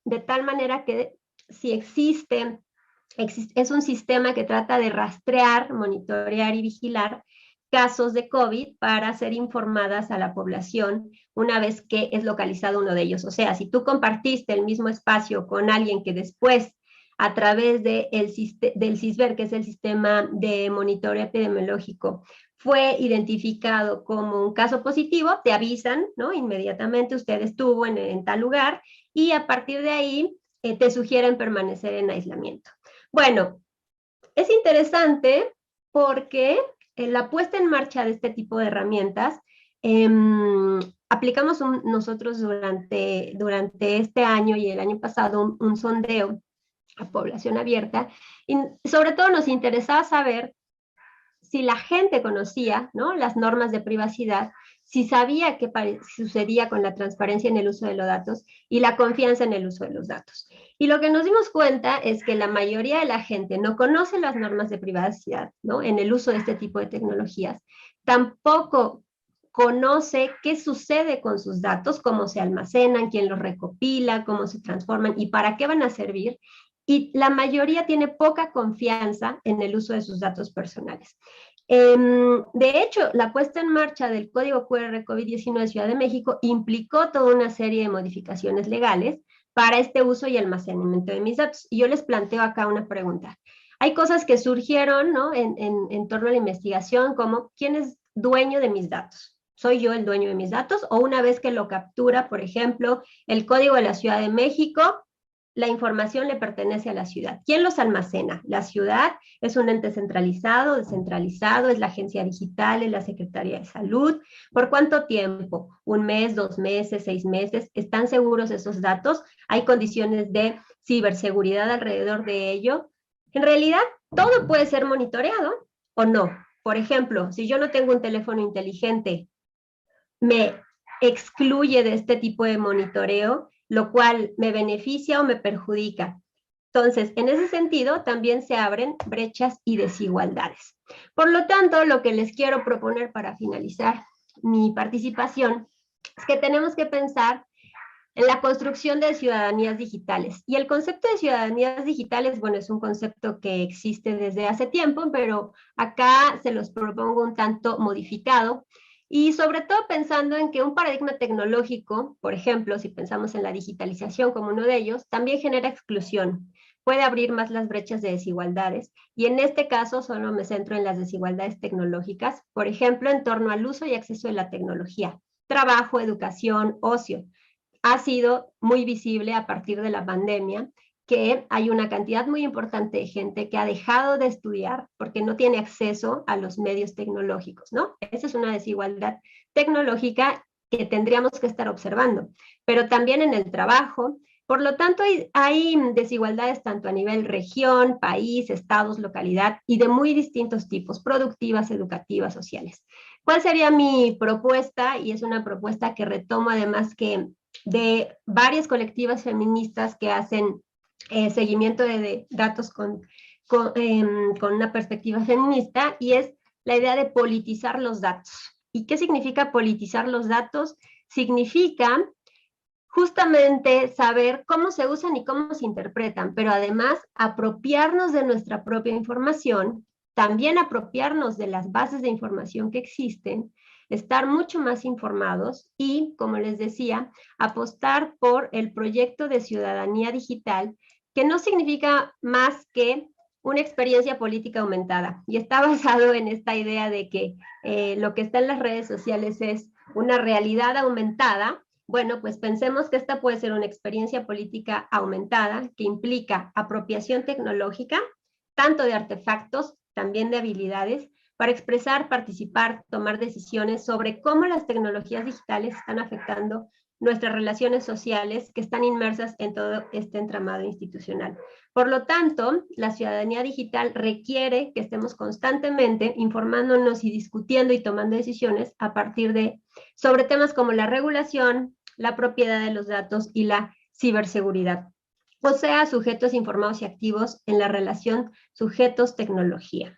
De tal manera que si es un sistema que trata de rastrear, monitorear y vigilar casos de COVID para ser informadas a la población una vez que es localizado uno de ellos. O sea, si tú compartiste el mismo espacio con alguien que después, a través del CISBER, que es el sistema de monitoreo epidemiológico, fue identificado como un caso positivo, te avisan, ¿no? Inmediatamente usted estuvo en tal lugar y a partir de ahí te sugieren permanecer en aislamiento. Bueno, es interesante porque la puesta en marcha de este tipo de herramientas, aplicamos nosotros durante este año y el año pasado un sondeo a población abierta, y sobre todo nos interesaba saber si la gente conocía, ¿no?, las normas de privacidad, si sabía qué sucedía con la transparencia en el uso de los datos y la confianza en el uso de los datos. Y lo que nos dimos cuenta es que la mayoría de la gente no conoce las normas de privacidad, ¿no?, en el uso de este tipo de tecnologías. Tampoco conoce qué sucede con sus datos, cómo se almacenan, quién los recopila, cómo se transforman y para qué van a servir. Y la mayoría tiene poca confianza en el uso de sus datos personales. De hecho, la puesta en marcha del código QR COVID-19 Ciudad de México implicó toda una serie de modificaciones legales para este uso y almacenamiento de mis datos. Y yo les planteo acá una pregunta. Hay cosas que surgieron, ¿no?, en torno a la investigación, como ¿quién es dueño de mis datos? ¿Soy yo el dueño de mis datos? O una vez que lo captura, por ejemplo, el Código de la Ciudad de México, la información le pertenece a la ciudad. ¿Quién los almacena? La ciudad es un ente centralizado, descentralizado, es la agencia digital, es la Secretaría de Salud. ¿Por cuánto tiempo? ¿Un mes, 2 meses, 6 meses? ¿Están seguros esos datos? ¿Hay condiciones de ciberseguridad alrededor de ello? En realidad, todo puede ser monitoreado o no. Por ejemplo, si yo no tengo un teléfono inteligente, me excluye de este tipo de monitoreo, lo cual me beneficia o me perjudica. Entonces, en ese sentido, también se abren brechas y desigualdades. Por lo tanto, lo que les quiero proponer para finalizar mi participación es que tenemos que pensar en la construcción de ciudadanías digitales. Y el concepto de ciudadanías digitales, bueno, es un concepto que existe desde hace tiempo, pero acá se los propongo un tanto modificado, y sobre todo pensando en que un paradigma tecnológico, por ejemplo, si pensamos en la digitalización como uno de ellos, también genera exclusión, puede abrir más las brechas de desigualdades, y en este caso solo me centro en las desigualdades tecnológicas, por ejemplo, en torno al uso y acceso de la tecnología, trabajo, educación, ocio. Ha sido muy visible a partir de la pandemia que hay una cantidad muy importante de gente que ha dejado de estudiar porque no tiene acceso a los medios tecnológicos, ¿no? Esa es una desigualdad tecnológica que tendríamos que estar observando, pero también en el trabajo. Por lo tanto, hay desigualdades tanto a nivel región, país, estados, localidad y de muy distintos tipos, productivas, educativas, sociales. ¿Cuál sería mi propuesta? Y es una propuesta que retomo además que de varias colectivas feministas que hacen seguimiento de datos con una perspectiva feminista, y es la idea de politizar los datos. ¿Y qué significa politizar los datos? Significa justamente saber cómo se usan y cómo se interpretan, pero además apropiarnos de nuestra propia información, también apropiarnos de las bases de información que existen, estar mucho más informados y, como les decía, apostar por el proyecto de ciudadanía digital, que no significa más que una experiencia política aumentada, y está basado en esta idea de que lo que está en las redes sociales es una realidad aumentada. Bueno, pues pensemos que esta puede ser una experiencia política aumentada que implica apropiación tecnológica, tanto de artefactos, también de habilidades, para expresar, participar, tomar decisiones sobre cómo las tecnologías digitales están afectando nuestras relaciones sociales que están inmersas en todo este entramado institucional. Por lo tanto, la ciudadanía digital requiere que estemos constantemente informándonos y discutiendo y tomando decisiones a partir de, sobre temas como la regulación, la propiedad de los datos y la ciberseguridad. O sea, sujetos informados y activos en la relación sujetos-tecnología.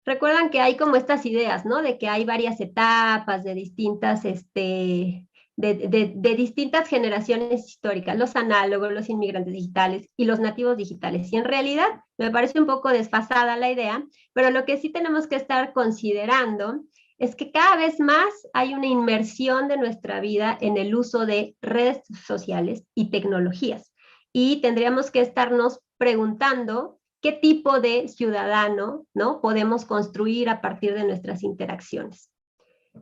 Recuerdan que hay como estas ideas, ¿no? De que hay varias etapas de distintas, de distintas generaciones históricas, los análogos, los inmigrantes digitales y los nativos digitales. Y en realidad me parece un poco desfasada la idea, pero lo que sí tenemos que estar considerando es que cada vez más hay una inmersión de nuestra vida en el uso de redes sociales y tecnologías. Y tendríamos que estarnos preguntando qué tipo de ciudadano, ¿no?, podemos construir a partir de nuestras interacciones.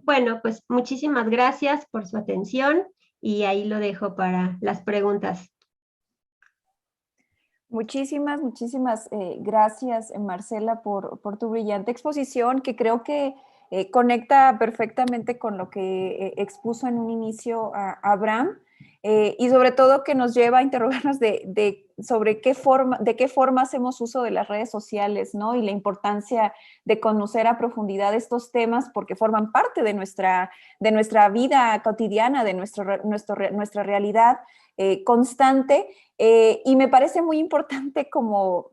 Bueno, pues muchísimas gracias por su atención y ahí lo dejo para las preguntas. Muchísimas gracias, Marcela, por tu brillante exposición, que creo que conecta perfectamente con lo que expuso en un inicio a Abraham, y sobre todo que nos lleva a interrogarnos sobre de qué forma hacemos uso de las redes sociales, ¿no? Y la importancia de conocer a profundidad estos temas porque forman parte de nuestra vida cotidiana, de nuestra realidad constante, y me parece muy importante como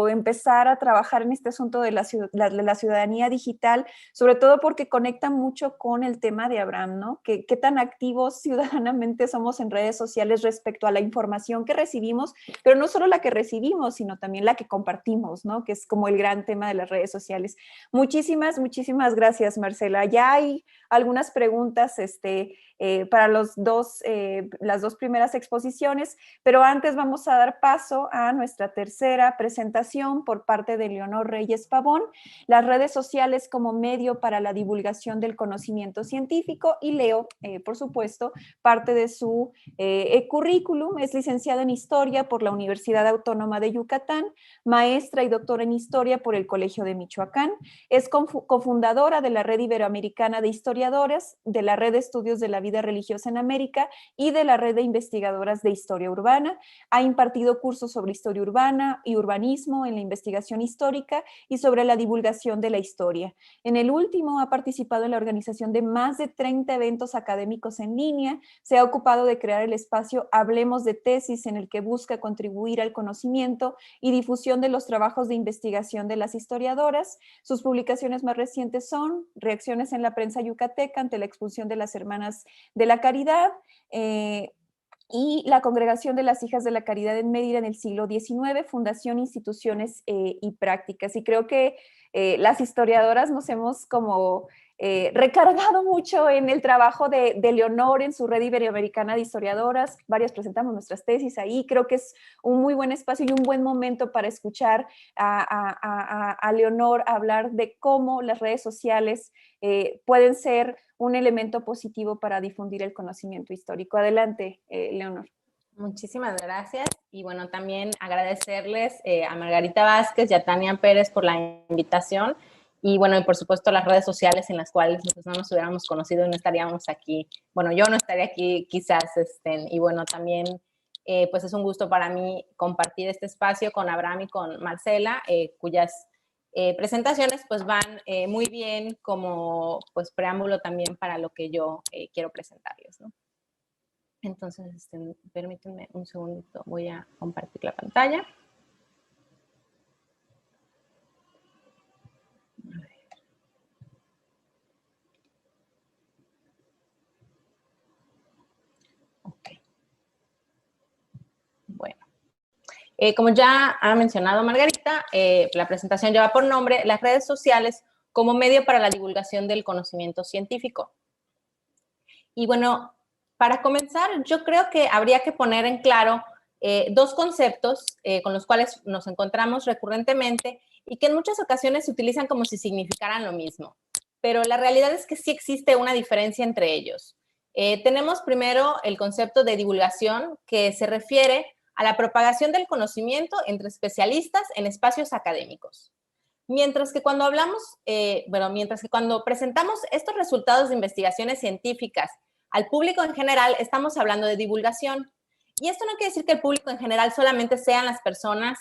empezar a trabajar en este asunto de la ciudadanía digital, sobre todo porque conecta mucho con el tema de Abraham, ¿no? ¿Qué tan activos ciudadanamente somos en redes sociales respecto a la información que recibimos, pero no solo la que recibimos, sino también la que compartimos, ¿no? Que es como el gran tema de las redes sociales. Muchísimas gracias, Marcela. Ya hay algunas preguntas para las dos primeras exposiciones, pero antes vamos a dar paso a nuestra tercera presentación por parte de Leonor Reyes Pavón, las redes sociales como medio para la divulgación del conocimiento científico, y Leo, por supuesto, parte de su currículum. Es licenciada en Historia por la Universidad Autónoma de Yucatán, maestra y doctora en Historia por el Colegio de Michoacán, es cofundadora de la Red Iberoamericana de Historiadoras, de la Red de Estudios de la Vida Religiosa en América y de la Red de Investigadoras de Historia Urbana. Ha impartido cursos sobre historia urbana y urbanismo en la investigación histórica y sobre la divulgación de la historia. En el último ha participado en la organización de más de 30 eventos académicos en línea, se ha ocupado de crear el espacio Hablemos de Tesis, en el que busca contribuir al conocimiento y difusión de los trabajos de investigación de las historiadoras. Sus publicaciones más recientes son Reacciones en la prensa yucateca ante la expulsión de las Hermanas de la Caridad, y la Congregación de las Hijas de la Caridad en Mérida en el siglo XIX, Fundación, Instituciones y Prácticas. Y creo que las historiadoras nos hemos como recargado mucho en el trabajo de Leonor en su Red Iberoamericana de Historiadoras. Varias presentamos nuestras tesis ahí. Creo que es un muy buen espacio y un buen momento para escuchar a Leonor hablar de cómo las redes sociales pueden ser un elemento positivo para difundir el conocimiento histórico. Adelante, Leonor. Muchísimas gracias. Y bueno, también agradecerles a Margarita Vázquez y a Tania Pérez por la invitación. Y bueno, y por supuesto las redes sociales en las cuales pues, no nos hubiéramos conocido y no estaríamos aquí. Bueno, yo no estaría aquí quizás. Y bueno, también pues es un gusto para mí compartir este espacio con Abraham y con Marcela, cuyas presentaciones pues van muy bien como pues preámbulo también para lo que yo quiero presentarles, ¿no? Entonces, permítanme un segundito, voy a compartir la pantalla. A ver. Ok. Bueno. Como ya ha mencionado Margarita, la presentación lleva por nombre Las redes sociales como medio para la divulgación del conocimiento científico. Y bueno, para comenzar, yo creo que habría que poner en claro dos conceptos con los cuales nos encontramos recurrentemente y que en muchas ocasiones se utilizan como si significaran lo mismo. Pero la realidad es que sí existe una diferencia entre ellos. Tenemos primero el concepto de divulgación, que se refiere a la propagación del conocimiento entre especialistas en espacios académicos. Mientras que cuando presentamos estos resultados de investigaciones científicas al público en general, estamos hablando de divulgación. Y esto no quiere decir que el público en general solamente sean las personas,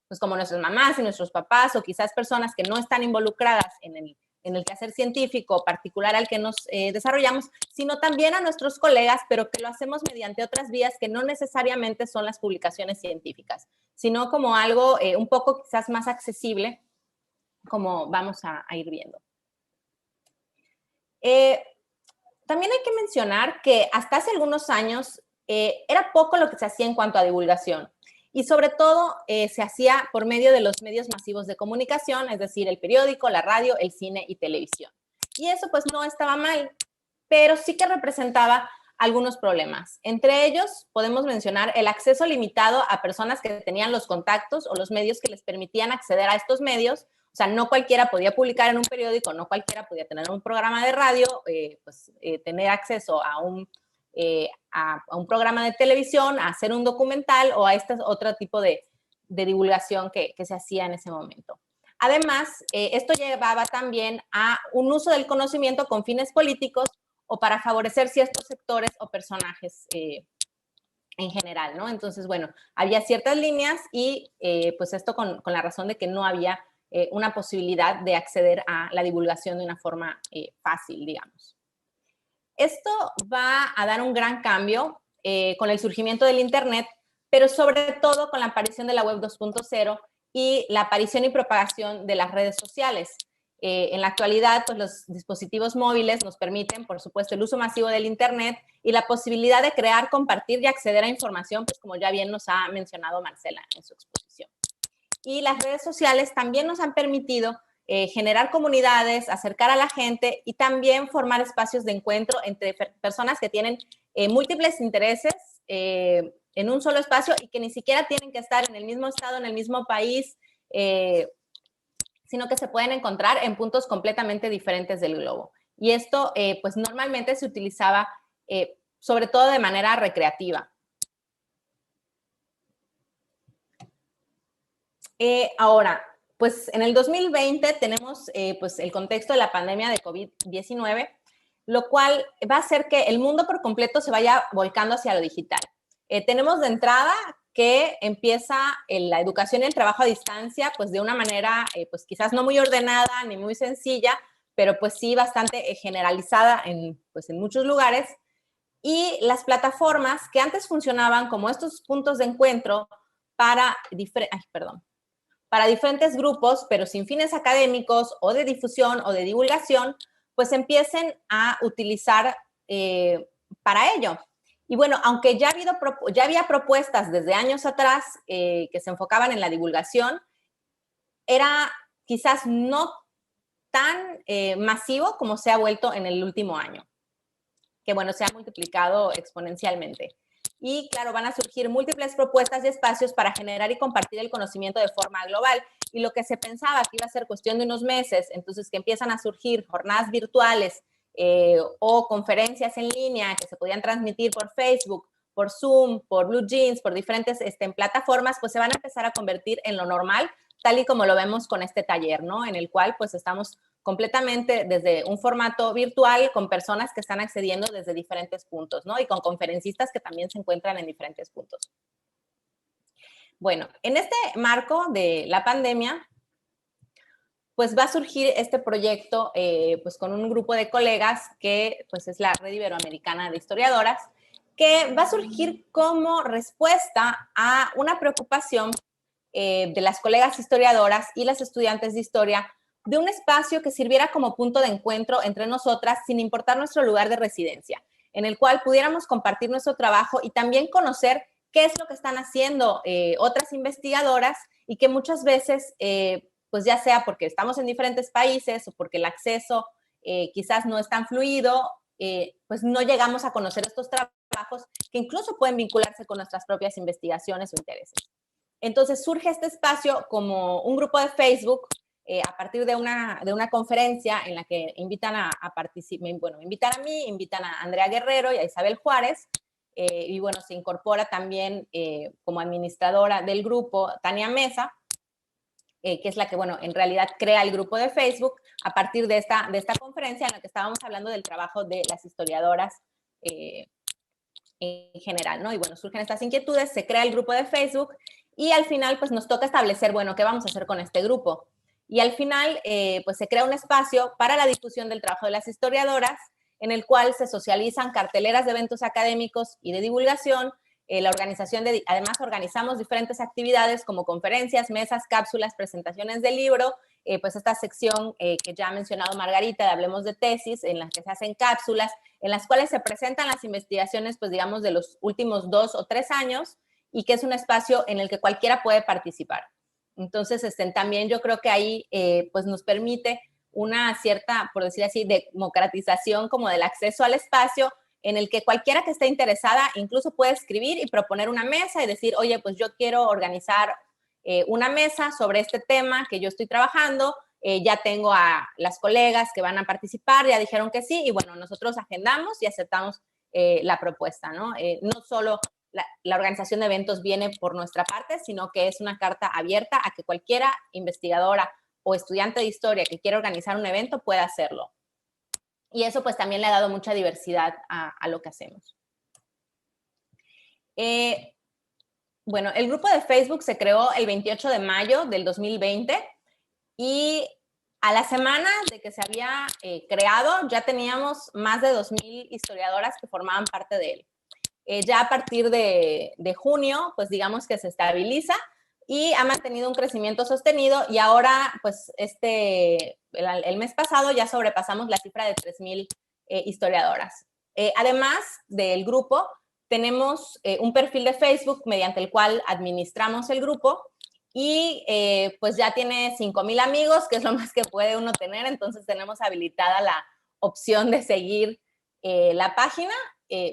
pues como nuestras mamás y nuestros papás, o quizás personas que no están involucradas en el quehacer científico particular al que nos desarrollamos, sino también a nuestros colegas, pero que lo hacemos mediante otras vías que no necesariamente son las publicaciones científicas, sino como algo un poco quizás más accesible, como vamos a ir viendo. También hay que mencionar que hasta hace algunos años era poco lo que se hacía en cuanto a divulgación. Y sobre todo se hacía por medio de los medios masivos de comunicación, es decir, el periódico, la radio, el cine y televisión. Y eso pues no estaba mal, pero sí que representaba algunos problemas. Entre ellos podemos mencionar el acceso limitado a personas que tenían los contactos o los medios que les permitían acceder a estos medios. O sea, no cualquiera podía publicar en un periódico, no cualquiera podía tener un programa de radio, tener acceso a un programa de televisión, a hacer un documental o a este otro tipo de divulgación que se hacía en ese momento. Además, esto llevaba también a un uso del conocimiento con fines políticos o para favorecer ciertos sectores o personajes en general, ¿no? Entonces, bueno, había ciertas líneas y pues esto con la razón de que no había una posibilidad de acceder a la divulgación de una forma fácil, digamos. Esto va a dar un gran cambio con el surgimiento del Internet, pero sobre todo con la aparición de la Web 2.0 y la aparición y propagación de las redes sociales. En la actualidad, pues los dispositivos móviles nos permiten, por supuesto, el uso masivo del Internet y la posibilidad de crear, compartir y acceder a información, pues como ya bien nos ha mencionado Marcela en su exposición. Y las redes sociales también nos han permitido generar comunidades, acercar a la gente y también formar espacios de encuentro entre personas que tienen múltiples intereses en un solo espacio y que ni siquiera tienen que estar en el mismo estado, en el mismo país, sino que se pueden encontrar en puntos completamente diferentes del globo. Y esto, pues normalmente se utilizaba sobre todo de manera recreativa. Ahora, pues en el 2020 tenemos pues el contexto de la pandemia de COVID-19, lo cual va a hacer que el mundo por completo se vaya volcando hacia lo digital. Tenemos de entrada que empieza la educación y el trabajo a distancia, pues de una manera, pues quizás no muy ordenada ni muy sencilla, pero pues sí bastante generalizada pues en muchos lugares. Y las plataformas que antes funcionaban como estos puntos de encuentro para diferentes grupos, pero sin fines académicos o de difusión o de divulgación, pues empiecen a utilizar para ello. Y bueno, aunque ya había propuestas desde años atrás que se enfocaban en la divulgación, era quizás no tan masivo como se ha vuelto en el último año, que bueno, se ha multiplicado exponencialmente. Y claro, van a surgir múltiples propuestas y espacios para generar y compartir el conocimiento de forma global. Y lo que se pensaba que iba a ser cuestión de unos meses, entonces que empiezan a surgir jornadas virtuales o conferencias en línea que se podían transmitir por Facebook, por Zoom, por Blue Jeans, por diferentes plataformas, pues se van a empezar a convertir en lo normal, tal y como lo vemos con este taller, ¿no? En el cual pues estamos completamente desde un formato virtual con personas que están accediendo desde diferentes puntos, ¿no? Y con conferencistas que también se encuentran en diferentes puntos. Bueno, en este marco de la pandemia, pues va a surgir este proyecto pues con un grupo de colegas que pues es la Red Iberoamericana de Historiadoras, que va a surgir como respuesta a una preocupación de las colegas historiadoras y las estudiantes de historia de un espacio que sirviera como punto de encuentro entre nosotras sin importar nuestro lugar de residencia, en el cual pudiéramos compartir nuestro trabajo y también conocer qué es lo que están haciendo otras investigadoras y que muchas veces, pues ya sea porque estamos en diferentes países o porque el acceso quizás no es tan fluido, pues no llegamos a conocer estos trabajos que incluso pueden vincularse con nuestras propias investigaciones o intereses. Entonces surge este espacio como un grupo de Facebook a partir de una conferencia en la que invitan a participar, bueno, me invitan a mí, invitan a Andrea Guerrero y a Isabel Juárez, y bueno, se incorpora también como administradora del grupo Tania Mesa, que es la que, bueno, en realidad crea el grupo de Facebook a partir de esta conferencia en la que estábamos hablando del trabajo de las historiadoras en general, ¿no? Y bueno, surgen estas inquietudes, se crea el grupo de Facebook y al final pues nos toca establecer, bueno, ¿qué vamos a hacer con este grupo? Y al final pues se crea un espacio para la difusión del trabajo de las historiadoras en el cual se socializan carteleras de eventos académicos y de divulgación. La organización además organizamos diferentes actividades como conferencias, mesas, cápsulas, presentaciones del libro, pues esta sección que ya ha mencionado Margarita de Hablemos de Tesis, en las que se hacen cápsulas, en las cuales se presentan las investigaciones, pues digamos, de los últimos 2 o 3 años y que es un espacio en el que cualquiera puede participar. Entonces, también yo creo que ahí pues nos permite una cierta, por decir así, democratización como del acceso al espacio en el que cualquiera que esté interesada incluso puede escribir y proponer una mesa y decir, oye, pues yo quiero organizar una mesa sobre este tema que yo estoy trabajando, ya tengo a las colegas que van a participar, ya dijeron que sí, y bueno, nosotros agendamos y aceptamos la propuesta, ¿no? No solo la organización de eventos viene por nuestra parte, sino que es una carta abierta a que cualquiera investigadora o estudiante de historia que quiera organizar un evento pueda hacerlo. Y eso pues también le ha dado mucha diversidad a lo que hacemos. Bueno, el grupo de Facebook se creó el 28 de mayo del 2020 y a la semana de que se había creado ya teníamos más de 2,000 historiadoras que formaban parte de él. Ya a partir de junio, pues digamos que se estabiliza y ha mantenido un crecimiento sostenido y ahora, pues el mes pasado ya sobrepasamos la cifra de 3,000 historiadoras. Además del grupo, tenemos un perfil de Facebook mediante el cual administramos el grupo y pues ya tiene 5,000 amigos, que es lo más que puede uno tener, entonces tenemos habilitada la opción de seguir la página,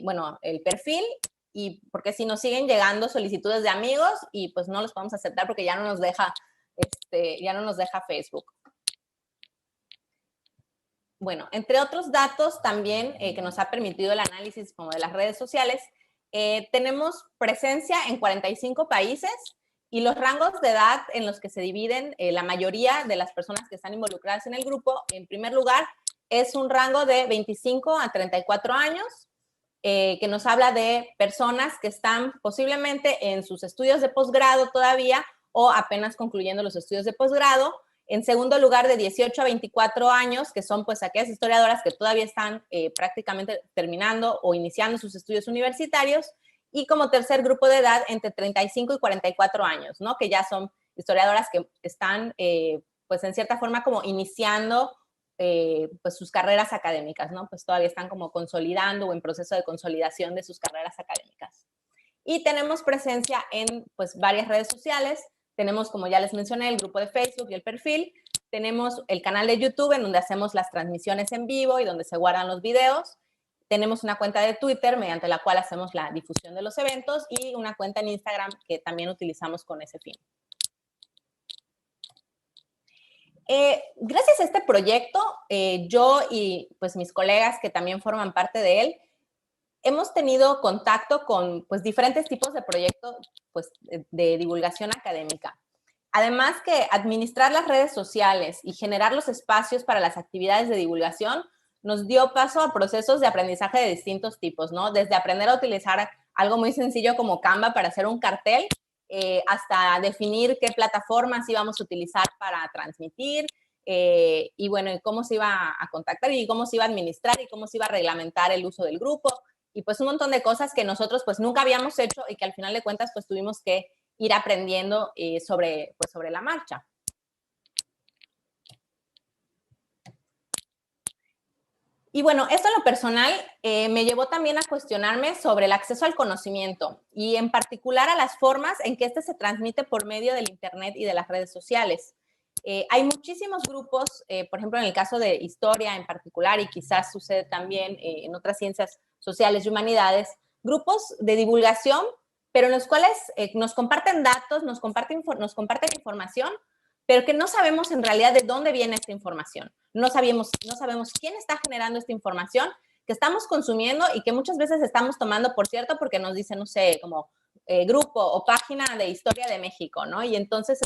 bueno, el perfil, y porque si nos siguen llegando solicitudes de amigos y pues no los podemos aceptar porque ya no nos deja, ya no nos deja Facebook. Bueno, entre otros datos también que nos ha permitido el análisis como de las redes sociales, tenemos presencia en 45 países y los rangos de edad en los que se dividen la mayoría de las personas que están involucradas en el grupo, en primer lugar, es un rango de 25 a 34 años, que nos habla de personas que están posiblemente en sus estudios de posgrado todavía o apenas concluyendo los estudios de posgrado. En segundo lugar, de 18 a 24 años, que son pues aquellas historiadoras que todavía están prácticamente terminando o iniciando sus estudios universitarios. Y como tercer grupo de edad, entre 35 y 44 años, ¿no? Que ya son historiadoras que están pues en cierta forma como iniciando pues sus carreras académicas, ¿no? Pues todavía están como consolidando o en proceso de consolidación de sus carreras académicas. Y tenemos presencia en pues varias redes sociales. Tenemos, como ya les mencioné, el grupo de Facebook y el perfil. Tenemos el canal de YouTube en donde hacemos las transmisiones en vivo y donde se guardan los videos. Tenemos una cuenta de Twitter mediante la cual hacemos la difusión de los eventos y una cuenta en Instagram que también utilizamos con ese fin. Gracias a este proyecto, yo y pues mis colegas que también forman parte de él, hemos tenido contacto con pues, diferentes tipos de proyectos pues, de divulgación académica. Además que administrar las redes sociales y generar los espacios para las actividades de divulgación nos dio paso a procesos de aprendizaje de distintos tipos, ¿no? Desde aprender a utilizar algo muy sencillo como Canva para hacer un cartel, hasta definir qué plataformas íbamos a utilizar para transmitir, y bueno, cómo se iba a contactar y cómo se iba a administrar y cómo se iba a reglamentar el uso del grupo. Y pues un montón de cosas que nosotros pues nunca habíamos hecho y que al final de cuentas pues tuvimos que ir aprendiendo sobre la marcha. Y bueno, esto en lo personal me llevó también a cuestionarme sobre el acceso al conocimiento y en particular a las formas en que este se transmite por medio del Internet y de las redes sociales. Hay muchísimos grupos, por ejemplo, en el caso de historia en particular y quizás sucede también en otras ciencias sociales y humanidades, grupos de divulgación, pero en los cuales nos comparten datos, nos comparten información, pero que no sabemos en realidad de dónde viene esta información. No sabemos quién está generando esta información que estamos consumiendo y que muchas veces estamos tomando por cierto porque nos dicen, no sé, como grupo o página de historia de México, ¿no? Y entonces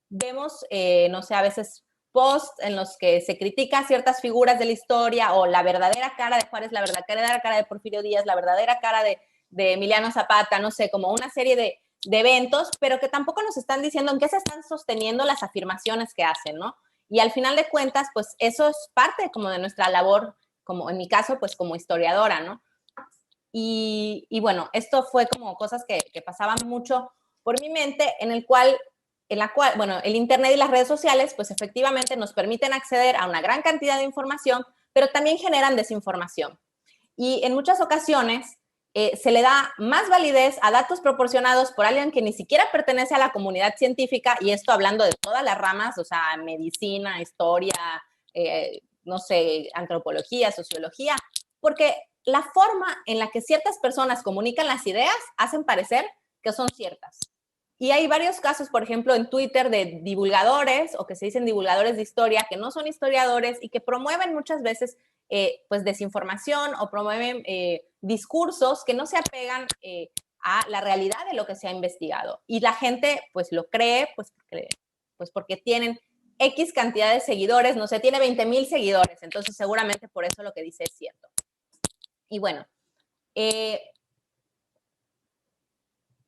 vemos, no sé, a veces posts en los que se critica ciertas figuras de la historia o la verdadera cara de Juárez, la verdadera cara de Porfirio Díaz, la verdadera cara de Emiliano Zapata, no sé, como una serie de eventos, pero que tampoco nos están diciendo en qué se están sosteniendo las afirmaciones que hacen, ¿no? Y al final de cuentas, pues eso es parte como de nuestra labor, como en mi caso, pues como historiadora, ¿no? Y bueno, esto fue como cosas que pasaban mucho por mi mente, en la cual, bueno, el Internet y las redes sociales, pues efectivamente nos permiten acceder a una gran cantidad de información, pero también generan desinformación. Y en muchas ocasiones se le da más validez a datos proporcionados por alguien que ni siquiera pertenece a la comunidad científica, y esto hablando de todas las ramas, o sea, medicina, historia, no sé, antropología, sociología, porque la forma en la que ciertas personas comunican las ideas hacen parecer que son ciertas. Y hay varios casos, por ejemplo, en Twitter de divulgadores o que se dicen divulgadores de historia que no son historiadores y que promueven muchas veces pues desinformación o promueven discursos que no se apegan a la realidad de lo que se ha investigado. Y la gente pues lo cree pues porque tienen X cantidad de seguidores, no sé, tiene 20,000 seguidores, entonces seguramente por eso lo que dice es cierto. Y bueno, en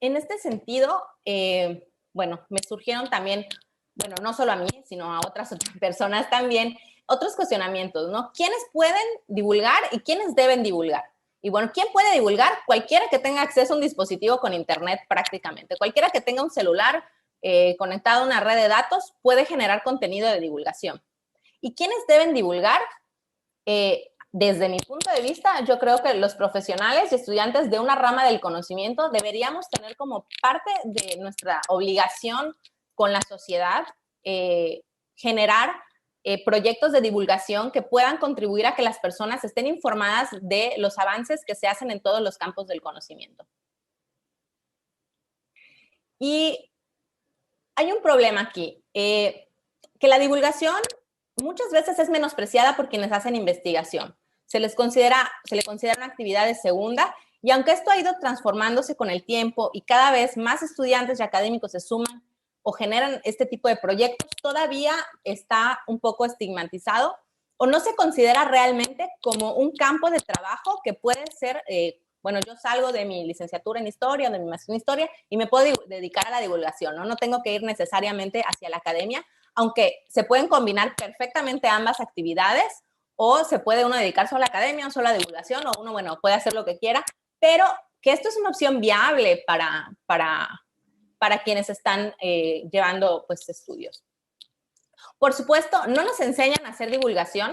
este sentido, bueno, me surgieron también, bueno, no solo a mí, sino a otras personas también, otros cuestionamientos, ¿no? ¿Quiénes pueden divulgar y quiénes deben divulgar? Y bueno, ¿quién puede divulgar? Cualquiera que tenga acceso a un dispositivo con internet prácticamente. Cualquiera que tenga un celular conectado a una red de datos puede generar contenido de divulgación. ¿Y quiénes deben divulgar? Desde mi punto de vista, yo creo que los profesionales y estudiantes de una rama del conocimiento deberíamos tener como parte de nuestra obligación con la sociedad, generar proyectos de divulgación que puedan contribuir a que las personas estén informadas de los avances que se hacen en todos los campos del conocimiento. Y hay un problema aquí, que la divulgación muchas veces es menospreciada por quienes hacen investigación. Se le considera una actividad de segunda, y aunque esto ha ido transformándose con el tiempo y cada vez más estudiantes y académicos se suman o generan este tipo de proyectos, todavía está un poco estigmatizado o no se considera realmente como un campo de trabajo que puede ser, bueno, yo salgo de mi licenciatura en historia, de mi maestría en historia y me puedo dedicar a la divulgación, ¿no? No tengo que ir necesariamente hacia la academia, aunque se pueden combinar perfectamente ambas actividades, o se puede uno dedicar solo a la academia o solo a la divulgación, o uno, bueno, puede hacer lo que quiera, pero que esto es una opción viable para quienes están llevando pues, estudios. Por supuesto, no nos enseñan a hacer divulgación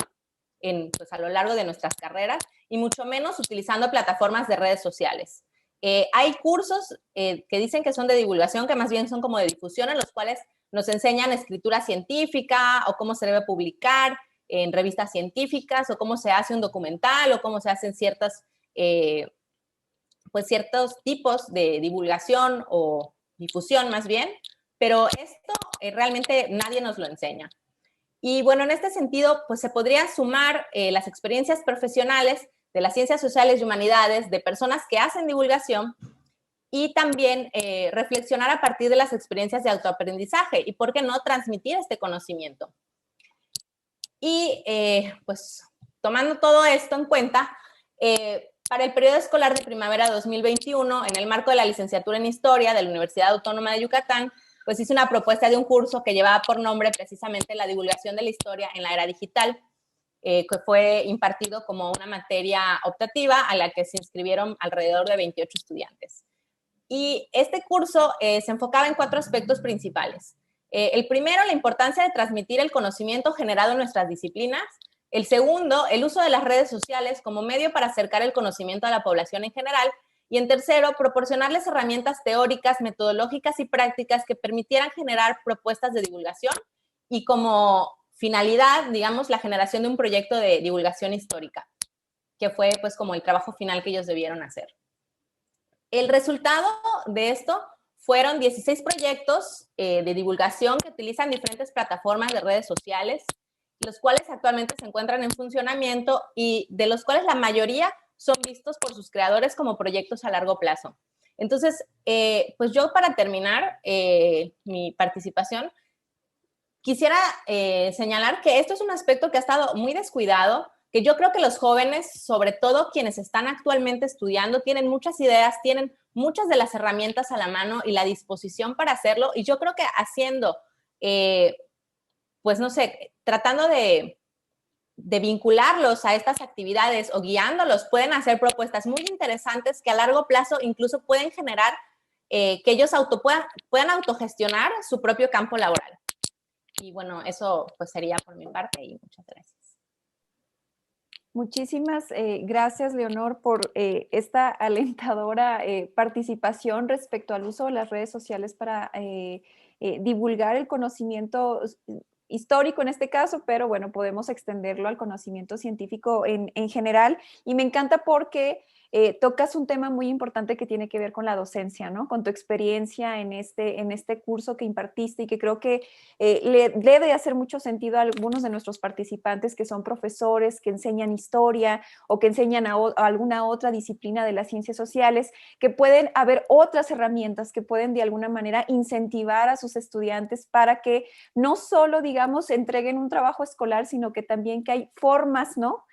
pues, a lo largo de nuestras carreras, y mucho menos utilizando plataformas de redes sociales. Hay cursos que dicen que son de divulgación, que más bien son como de difusión, en los cuales nos enseñan escritura científica o cómo se debe publicar en revistas científicas, o cómo se hace un documental, o cómo se hacen pues ciertos tipos de divulgación o difusión más bien, pero esto realmente nadie nos lo enseña. Y bueno, en este sentido, pues se podrían sumar las experiencias profesionales de las ciencias sociales y humanidades, de personas que hacen divulgación, y también reflexionar a partir de las experiencias de autoaprendizaje y, ¿por qué no?, transmitir este conocimiento. Y pues tomando todo esto en cuenta, para el periodo escolar de primavera 2021, en el marco de la licenciatura en Historia de la Universidad Autónoma de Yucatán, pues hice una propuesta de un curso que llevaba por nombre precisamente la divulgación de la historia en la era digital, que fue impartido como una materia optativa a la que se inscribieron alrededor de 28 estudiantes. Y este curso se enfocaba en 4 aspectos principales. El primero, la importancia de transmitir el conocimiento generado en nuestras disciplinas. El segundo, el uso de las redes sociales como medio para acercar el conocimiento a la población en general. Y en tercero, proporcionarles herramientas teóricas, metodológicas y prácticas que permitieran generar propuestas de divulgación y como finalidad, digamos, la generación de un proyecto de divulgación histórica, que fue pues como el trabajo final que ellos debieron hacer. El resultado de esto fueron 16 proyectos de divulgación que utilizan diferentes plataformas de redes sociales, los cuales actualmente se encuentran en funcionamiento y de los cuales la mayoría son vistos por sus creadores como proyectos a largo plazo. Entonces, pues yo para terminar mi participación, quisiera señalar que esto es un aspecto que ha estado muy descuidado, que yo creo que los jóvenes, sobre todo quienes están actualmente estudiando, tienen muchas ideas, tienen muchas de las herramientas a la mano y la disposición para hacerlo, y yo creo que haciendo, pues no sé, tratando de vincularlos a estas actividades o guiándolos, pueden hacer propuestas muy interesantes que a largo plazo incluso pueden generar que ellos puedan autogestionar su propio campo laboral. Y bueno, eso pues sería por mi parte y muchas gracias. Muchísimas gracias, Leonor, por esta alentadora participación respecto al uso de las redes sociales para divulgar el conocimiento histórico en este caso, pero bueno, podemos extenderlo al conocimiento científico en general. Y me encanta porque tocas un tema muy importante que tiene que ver con la docencia, ¿no? Con tu experiencia en este curso que impartiste, y que creo que le debe hacer mucho sentido a algunos de nuestros participantes que son profesores, que enseñan historia o que enseñan a alguna otra disciplina de las ciencias sociales, que pueden haber otras herramientas que pueden de alguna manera incentivar a sus estudiantes para que no solo, digamos, entreguen un trabajo escolar, sino que también que hay formas, ¿no?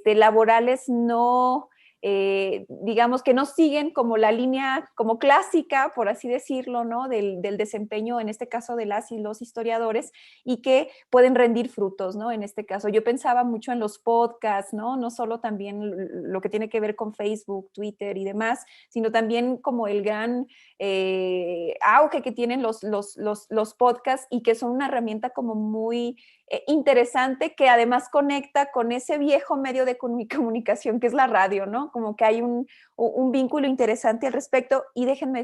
Laborales no... digamos que no siguen como la línea como clásica, por así decirlo, ¿no? Del desempeño, en este caso de las y los historiadores, y que pueden rendir frutos, ¿no? En este caso, yo pensaba mucho en los podcasts, ¿no? No solo también lo que tiene que ver con Facebook, Twitter y demás, sino también como el gran auge que tienen los podcasts, y que son una herramienta como muy interesante, que además conecta con ese viejo medio de comunicación que es la radio, ¿no? ¿no? Como que hay un vínculo interesante al respecto y déjenme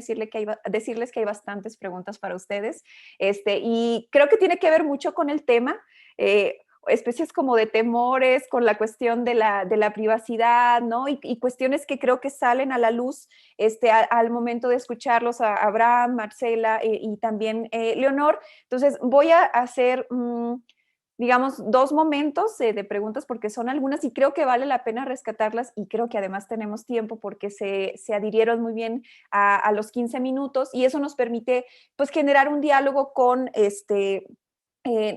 decirles que hay bastantes preguntas para ustedes y creo que tiene que ver mucho con el tema. Especies como de temores con la cuestión de la privacidad, ¿no? Y cuestiones que creo que salen a la luz al momento de escucharlos a Abraham, Marcela y también Leonor. Entonces voy a hacer, digamos, dos momentos de preguntas porque son algunas y creo que vale la pena rescatarlas y creo que además tenemos tiempo porque se adhirieron muy bien a los 15 minutos y eso nos permite pues generar un diálogo con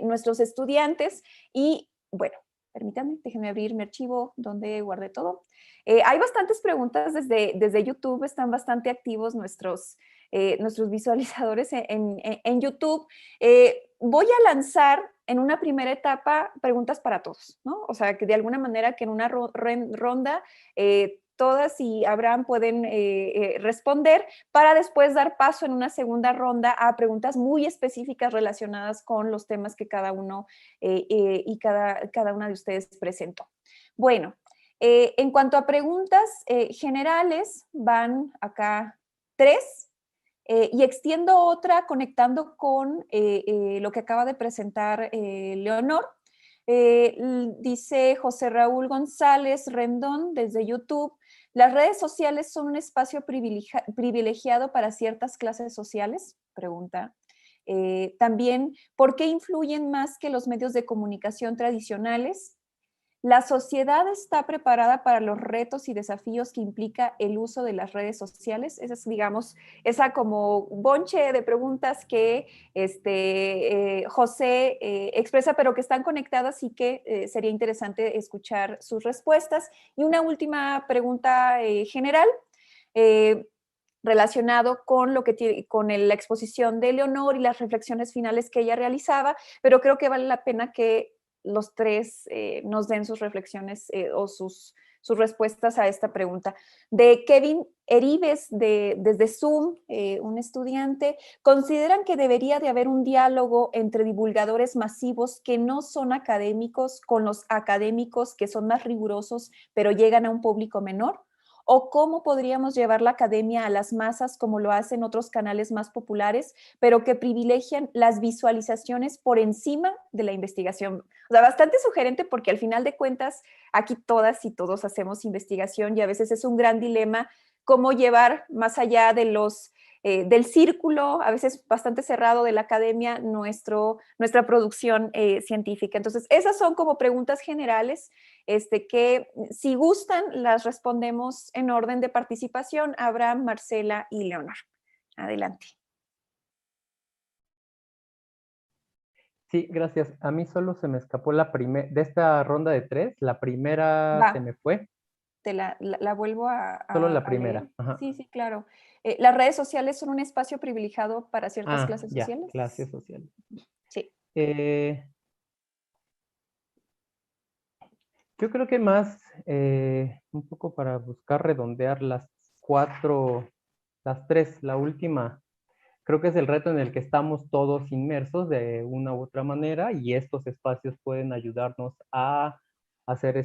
nuestros estudiantes y bueno, permítanme, déjenme abrir mi archivo donde guardé todo. Hay bastantes preguntas desde YouTube, están bastante activos nuestros visualizadores en YouTube. Voy a lanzar en una primera etapa preguntas para todos, ¿no? O sea, que de alguna manera que en una ronda todas y Abraham pueden responder para después dar paso en una segunda ronda a preguntas muy específicas relacionadas con los temas que cada uno y cada una de ustedes presentó. Bueno, en cuanto a preguntas generales, van acá 3 y extiendo otra conectando con lo que acaba de presentar Leonor. Dice José Raúl González Rendón desde YouTube, ¿las redes sociales son un espacio privilegiado para ciertas clases sociales? Pregunta. También, ¿por qué influyen más que los medios de comunicación tradicionales? ¿La sociedad está preparada para los retos y desafíos que implica el uso de las redes sociales? Esa es, digamos, esa como bonche de preguntas que José expresa, pero que están conectadas y que sería interesante escuchar sus respuestas. Y una última pregunta general. Relacionado con la exposición de Leonor y las reflexiones finales que ella realizaba, pero creo que vale la pena que los 3 nos den sus reflexiones o sus respuestas a esta pregunta. De Kevin Erives, desde Zoom, un estudiante, ¿consideran que debería de haber un diálogo entre divulgadores masivos que no son académicos con los académicos que son más rigurosos, pero llegan a un público menor? ¿O cómo podríamos llevar la academia a las masas como lo hacen otros canales más populares, pero que privilegian las visualizaciones por encima de la investigación? O sea, bastante sugerente porque al final de cuentas aquí todas y todos hacemos investigación y a veces es un gran dilema cómo llevar más allá de del círculo, a veces bastante cerrado de la academia, nuestra producción científica. Entonces, esas son como preguntas generales que si gustan las respondemos en orden de participación. Abraham, Marcela y Leonor. Adelante. Sí, gracias. A mí solo se me escapó de esta ronda de 3, la primera se me fue. Te la vuelvo a Solo la primera. Ajá. Sí, sí, claro. ¿Las redes sociales son un espacio privilegiado para ciertas clases sociales? Clases sociales. Sí. Yo creo que más, un poco para buscar redondear las 3, la última, creo que es el reto en el que estamos todos inmersos de una u otra manera y estos espacios pueden ayudarnos a hacer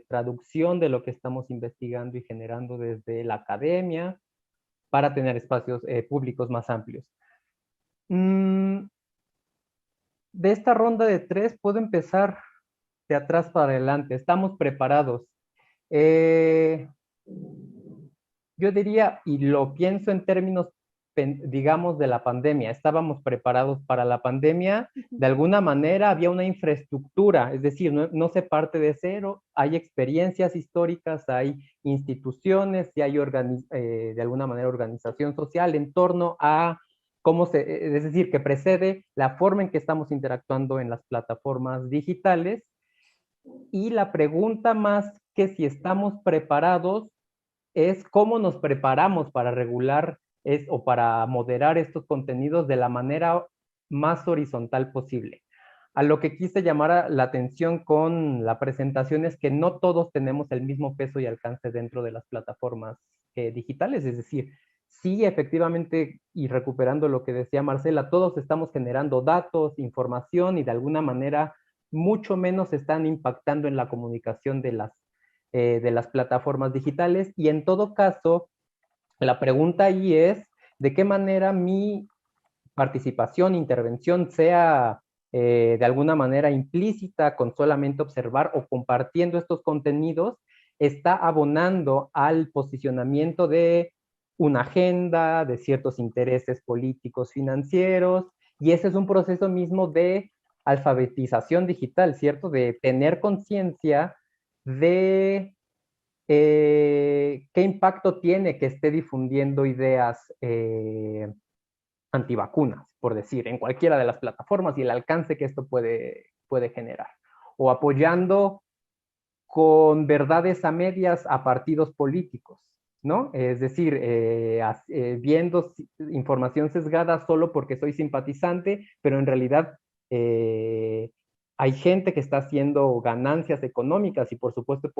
traducción de lo que estamos investigando y generando desde la academia para tener espacios públicos más amplios. De esta ronda de 3 puedo empezar de atrás para adelante. Estamos preparados. Yo diría, y lo pienso en términos, digamos, de la pandemia. Estábamos preparados para la pandemia. De alguna manera había una infraestructura, es decir, no se parte de cero. Hay experiencias históricas, hay instituciones y hay de alguna manera organización social en torno a es decir, que precede la forma en que estamos interactuando en las plataformas digitales. Y la pregunta más que si estamos preparados es cómo nos preparamos para regular o para moderar estos contenidos de la manera más horizontal posible. A lo que quise llamar la atención con la presentación es que no todos tenemos el mismo peso y alcance dentro de las plataformas digitales, es decir, sí, efectivamente, y recuperando lo que decía Marcela, todos estamos generando datos, información y de alguna manera mucho menos están impactando en la comunicación de de las plataformas digitales. Y en todo caso, la pregunta ahí es, ¿de qué manera mi participación, intervención, sea de alguna manera implícita con solamente observar o compartiendo estos contenidos, está abonando al posicionamiento de una agenda, de ciertos intereses políticos, financieros, y ese es un proceso mismo de alfabetización digital, ¿cierto? De tener conciencia de qué impacto tiene que esté difundiendo ideas antivacunas, por decir, en cualquiera de las plataformas y el alcance que esto puede generar. O apoyando con verdades a medias a partidos políticos, ¿no? Es decir, viendo información sesgada solo porque soy simpatizante, pero en realidad hay gente que está haciendo ganancias económicas y por supuesto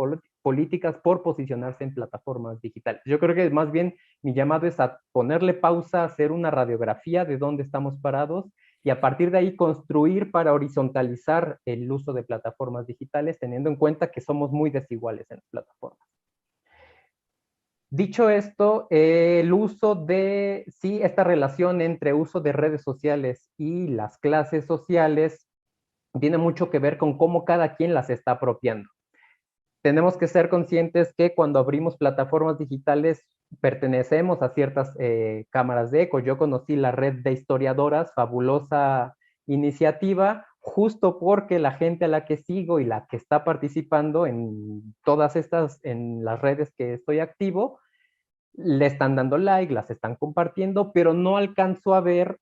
políticas por posicionarse en plataformas digitales. Yo creo que más bien mi llamado es a ponerle pausa, hacer una radiografía de dónde estamos parados y a partir de ahí construir para horizontalizar el uso de plataformas digitales, teniendo en cuenta que somos muy desiguales en las plataformas. Dicho esto, el uso de, sí, esta relación entre uso de redes sociales y las clases sociales tiene mucho que ver con cómo cada quien las está apropiando. Tenemos que ser conscientes que cuando abrimos plataformas digitales pertenecemos a ciertas cámaras de eco. Yo conocí la red de historiadoras, fabulosa iniciativa, justo porque la gente a la que sigo y la que está participando en todas estas, en las redes que estoy activo, le están dando like, las están compartiendo, pero no alcanzo a ver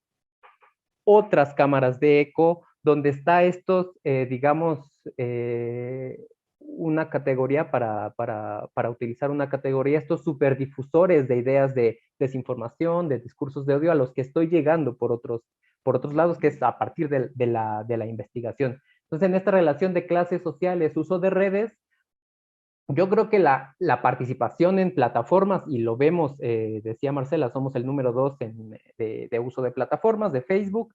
otras cámaras de eco donde está estos, digamos, una categoría para utilizar una categoría, estos superdifusores de ideas de desinformación, de discursos de odio a los que estoy llegando por otros lados, que es a partir de la investigación. Entonces, en esta relación de clases sociales, uso de redes, yo creo que la participación en plataformas, y lo vemos, decía Marcela, somos el número 2 de uso de plataformas, de Facebook,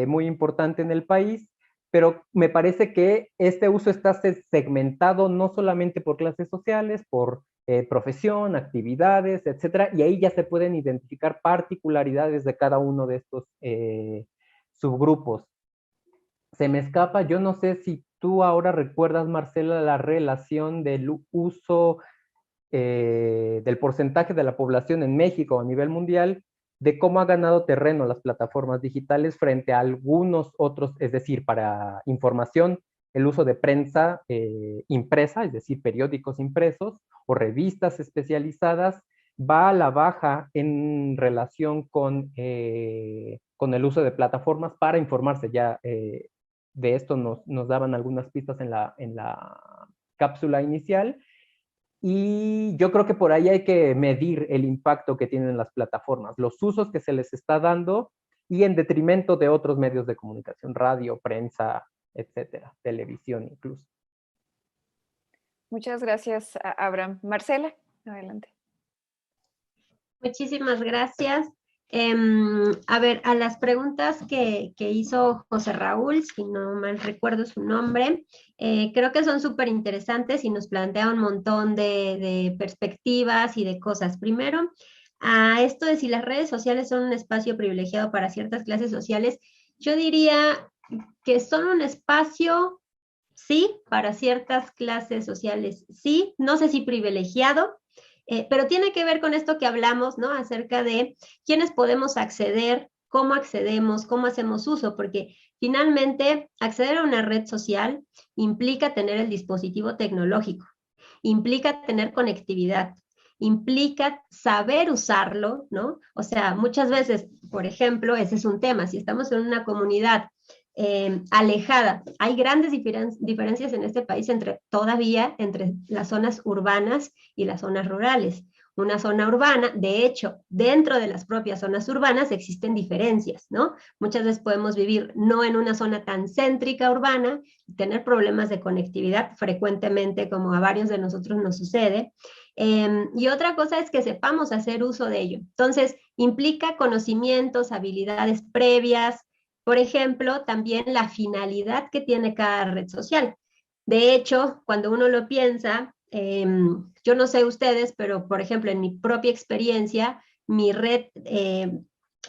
muy importante en el país, pero me parece que este uso está segmentado no solamente por clases sociales, por profesión, actividades, etcétera, y ahí ya se pueden identificar particularidades de cada uno de estos subgrupos. Se me escapa, yo no sé si tú ahora recuerdas, Marcela, la relación del uso del porcentaje de la población en México a nivel mundial, de cómo ha ganado terreno las plataformas digitales frente a algunos otros, es decir, para información, el uso de prensa impresa, es decir, periódicos impresos o revistas especializadas, va a la baja en relación con el uso de plataformas para informarse. Ya de esto nos daban algunas pistas en la cápsula inicial. Y yo creo que por ahí hay que medir el impacto que tienen las plataformas, los usos que se les está dando y en detrimento de otros medios de comunicación, radio, prensa, etcétera, televisión incluso. Muchas gracias, Abraham. Marcela, adelante. Muchísimas gracias. A ver, a las preguntas que hizo José Raúl, si no mal recuerdo su nombre, creo que son súper interesantes y nos plantea un montón de perspectivas y de cosas. Primero, a esto de si las redes sociales son un espacio privilegiado para ciertas clases sociales, yo diría que son un espacio, sí, para ciertas clases sociales, sí, no sé si privilegiado, pero tiene que ver con esto que hablamos, ¿no? Acerca de quiénes podemos acceder, cómo accedemos, cómo hacemos uso, porque finalmente acceder a una red social implica tener el dispositivo tecnológico, implica tener conectividad, implica saber usarlo, ¿no? O sea, muchas veces, por ejemplo, ese es un tema, si estamos en una comunidad alejada. Hay grandes diferencias en este país todavía entre las zonas urbanas y las zonas rurales. Una zona urbana, de hecho, dentro de las propias zonas urbanas existen diferencias, ¿no? Muchas veces podemos vivir no en una zona tan céntrica urbana, tener problemas de conectividad frecuentemente, como a varios de nosotros nos sucede. Y otra cosa es que sepamos hacer uso de ello. Entonces, implica conocimientos, habilidades previas. Por ejemplo, también la finalidad que tiene cada red social. De hecho, cuando uno lo piensa, yo no sé ustedes, pero por ejemplo, en mi propia experiencia, mi red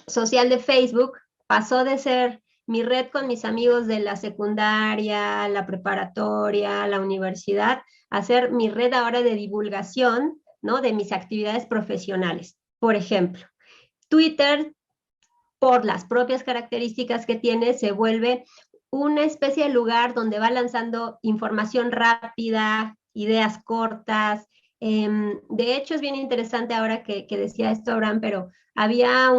social de Facebook pasó de ser mi red con mis amigos de la secundaria, la preparatoria, la universidad, a ser mi red ahora de divulgación, ¿no? De mis actividades profesionales. Por ejemplo, Twitter, por las propias características que tiene, se vuelve una especie de lugar donde va lanzando información rápida, ideas cortas. De hecho, es bien interesante ahora que decía esto, Abraham, pero había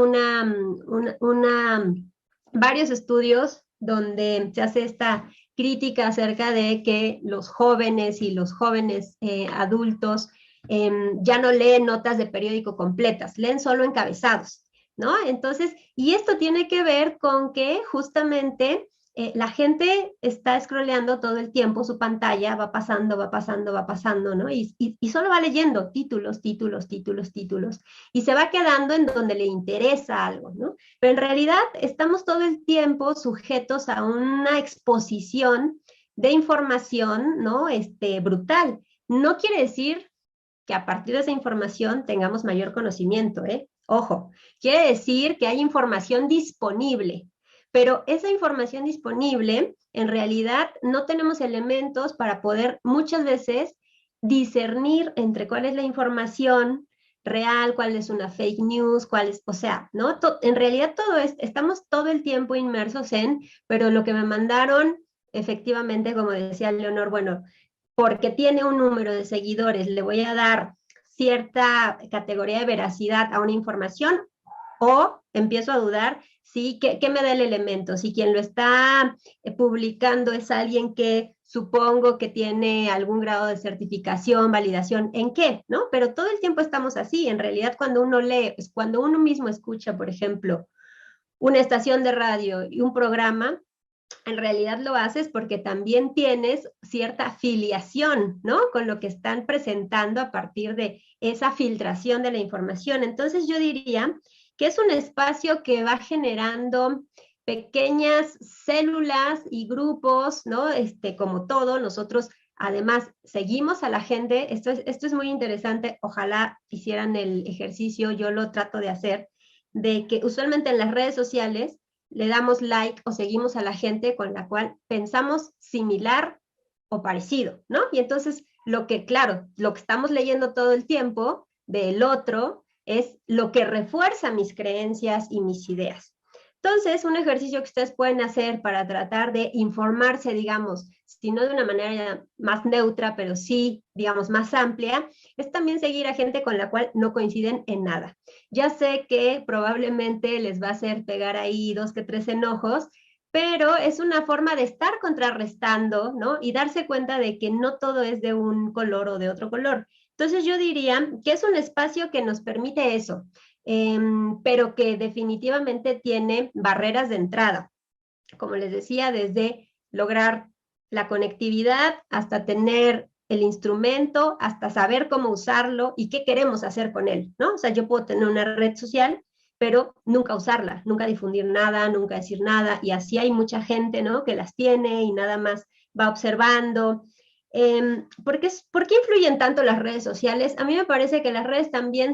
varios estudios donde se hace esta crítica acerca de que los jóvenes y los jóvenes adultos ya no leen notas de periódico completas, leen solo encabezados, ¿no? Entonces, y esto tiene que ver con que justamente la gente está scrolleando todo el tiempo su pantalla, va pasando, ¿no? Y solo va leyendo títulos, y se va quedando en donde le interesa algo, ¿no? Pero en realidad estamos todo el tiempo sujetos a una exposición de información, ¿no? Brutal. No quiere decir que a partir de esa información tengamos mayor conocimiento, ¿eh? Ojo, quiere decir que hay información disponible, pero esa información disponible, en realidad no tenemos elementos para poder muchas veces discernir entre cuál es la información real, cuál es una fake news, cuál es, o sea, ¿no? En realidad todo es, estamos todo el tiempo inmersos en, pero lo que me mandaron, efectivamente, como decía Leonor, bueno, porque tiene un número de seguidores, le voy a dar cierta categoría de veracidad a una información, o empiezo a dudar si ¿qué me da el elemento? Si quien lo está publicando es alguien que supongo que tiene algún grado de certificación, validación, ¿en qué? ¿No? Pero todo el tiempo estamos así. En realidad, cuando uno lee, cuando uno mismo escucha, por ejemplo, una estación de radio y un programa, en realidad lo haces porque también tienes cierta afiliación, ¿no? Con lo que están presentando a partir de esa filtración de la información. Entonces yo diría que es un espacio que va generando pequeñas células y grupos, ¿no? Como todo, nosotros además seguimos a la gente. Esto es muy interesante, ojalá hicieran el ejercicio, yo lo trato de hacer, de que usualmente en las redes sociales le damos like o seguimos a la gente con la cual pensamos similar o parecido, ¿no? Y entonces claro, lo que estamos leyendo todo el tiempo del otro es lo que refuerza mis creencias y mis ideas. Entonces, un ejercicio que ustedes pueden hacer para tratar de informarse, digamos, si no de una manera más neutra, pero sí, digamos, más amplia, es también seguir a gente con la cual no coinciden en nada. Ya sé que probablemente les va a hacer pegar ahí 2 que 3 enojos, pero es una forma de estar contrarrestando, ¿no? Y darse cuenta de que no todo es de un color o de otro color. Entonces yo diría que es un espacio que nos permite eso, pero que definitivamente tiene barreras de entrada. Como les decía, desde lograr la conectividad hasta tener el instrumento, hasta saber cómo usarlo y qué queremos hacer con él, ¿no? O sea, yo puedo tener una red social, pero nunca usarla, nunca difundir nada, nunca decir nada, y así hay mucha gente, ¿no? Que las tiene y nada más va observando. ¿Por qué influyen tanto las redes sociales? A mí me parece que las redes también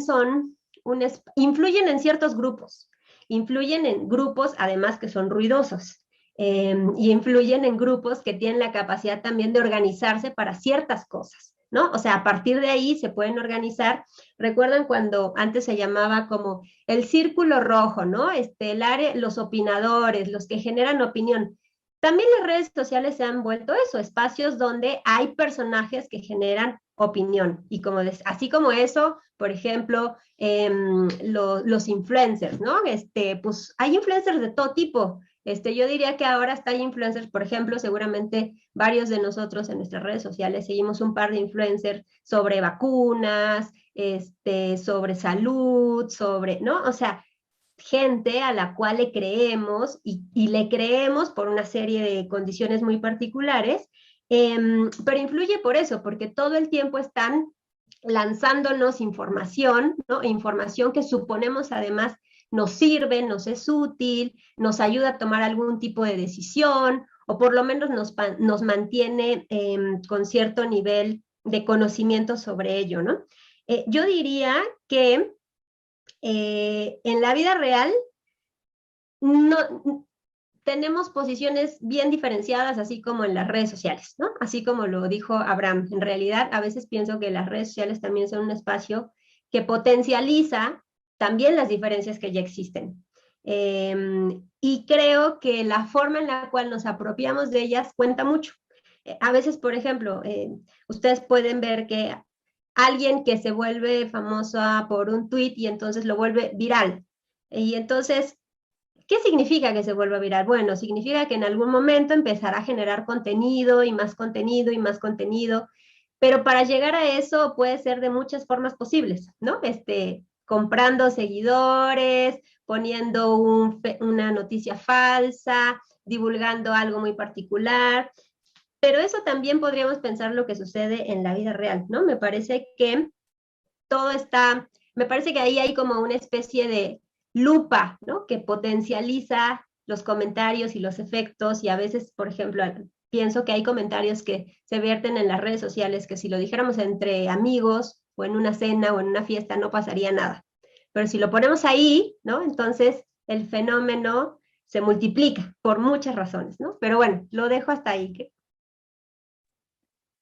influyen en ciertos grupos, influyen en grupos además que son ruidosos, y influyen en grupos que tienen la capacidad también de organizarse para ciertas cosas, ¿no? O sea, a partir de ahí se pueden organizar. ¿Recuerdan cuando antes se llamaba como el círculo rojo, ¿no? El área, los opinadores, los que generan opinión. También las redes sociales se han vuelto eso, espacios donde hay personajes que generan opinión. Y así como eso, por ejemplo, los influencers, ¿no? Pues hay influencers de todo tipo. Yo diría que ahora hasta hay influencers, por ejemplo, seguramente varios de nosotros en nuestras redes sociales seguimos un par de influencers sobre vacunas, sobre salud, ¿no? O sea, gente a la cual le creemos y le creemos por una serie de condiciones muy particulares, pero influye por eso, porque todo el tiempo están lanzándonos información, ¿no? Información que suponemos además nos sirve, nos es útil, nos ayuda a tomar algún tipo de decisión, o por lo menos nos mantiene con cierto nivel de conocimiento sobre ello, ¿no? Yo diría que en la vida real no tenemos posiciones bien diferenciadas, así como en las redes sociales, ¿no? Así como lo dijo Abraham. En realidad, a veces pienso que las redes sociales también son un espacio que potencializa también las diferencias que ya existen. Y creo que la forma en la cual nos apropiamos de ellas cuenta mucho. A veces, por ejemplo, ustedes pueden ver que alguien que se vuelve famosa por un tweet y entonces lo vuelve viral. Y entonces, ¿qué significa que se vuelva viral? Bueno, significa que en algún momento empezará a generar contenido y más contenido y más contenido, pero para llegar a eso puede ser de muchas formas posibles, ¿no? Comprando seguidores, poniendo una noticia falsa, divulgando algo muy particular, pero eso también podríamos pensar lo que sucede en la vida real, ¿no? Me parece que me parece que ahí hay como una especie de lupa, ¿no? Que potencializa los comentarios y los efectos y a veces, por ejemplo, pienso que hay comentarios que se vierten en las redes sociales que si lo dijéramos entre amigos o en una cena o en una fiesta no pasaría nada. Pero si lo ponemos ahí, ¿no? Entonces el fenómeno se multiplica por muchas razones, ¿no? Pero bueno, lo dejo hasta ahí.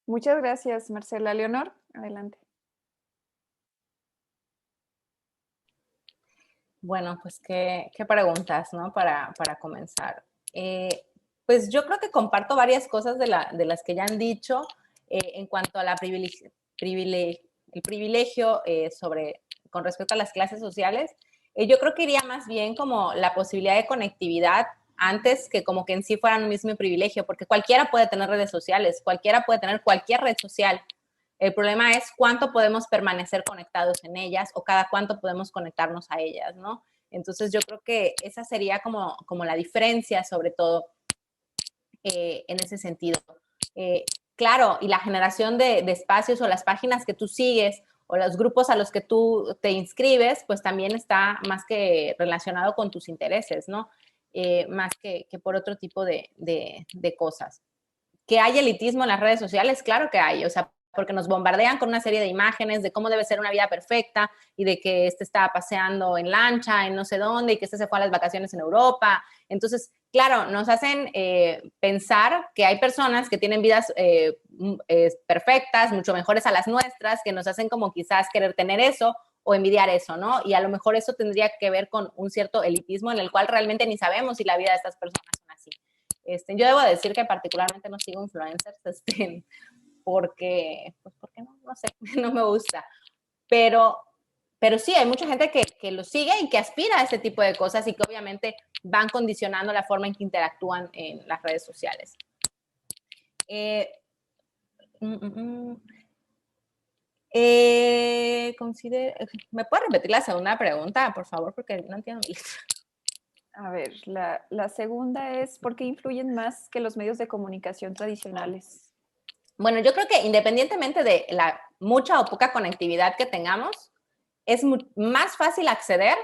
Muchas gracias, Marcela. Leonor, adelante. Bueno, pues qué preguntas, ¿no? Para comenzar. Pues yo creo que comparto varias cosas de las que ya han dicho en cuanto a el privilegio con respecto a las clases sociales. Yo creo que iría más bien como la posibilidad de conectividad antes que como que en sí fueran un mismo privilegio, porque cualquiera puede tener redes sociales, cualquiera puede tener cualquier red social. El problema es cuánto podemos permanecer conectados en ellas o cada cuánto podemos conectarnos a ellas, ¿no? Entonces yo creo que esa sería como la diferencia, sobre todo en ese sentido. Claro, y la generación de espacios o las páginas que tú sigues o los grupos a los que tú te inscribes, pues también está más que relacionado con tus intereses, ¿no? Más que por otro tipo de cosas. ¿Que hay elitismo en las redes sociales? Claro que hay, o sea, porque nos bombardean con una serie de imágenes de cómo debe ser una vida perfecta y de que estaba paseando en lancha en no sé dónde y que se fue a las vacaciones en Europa. Entonces, claro, nos hacen pensar que hay personas que tienen vidas perfectas, mucho mejores a las nuestras, que nos hacen como quizás querer tener eso o envidiar eso, ¿no? Y a lo mejor eso tendría que ver con un cierto elitismo en el cual realmente ni sabemos si la vida de estas personas son así. Yo debo decir que particularmente no sigo influencers, porque no sé, no me gusta. Pero sí, hay mucha gente que lo sigue y que aspira a ese tipo de cosas y que obviamente van condicionando la forma en que interactúan en las redes sociales. ¿Me puede repetir la segunda pregunta, por favor? Porque no entiendo mi letra. A ver, la segunda es, ¿por qué influyen más que los medios de comunicación tradicionales? Bueno, yo creo que independientemente de la mucha o poca conectividad que tengamos, es más fácil acceder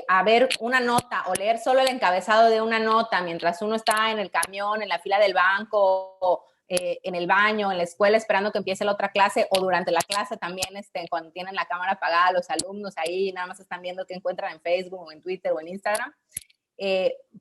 a ver una nota o leer solo el encabezado de una nota mientras uno está en el camión, en la fila del banco, o, en el baño, en la escuela esperando que empiece la otra clase o durante la clase también cuando tienen la cámara apagada los alumnos ahí nada más están viendo qué encuentran en Facebook o en Twitter o en Instagram.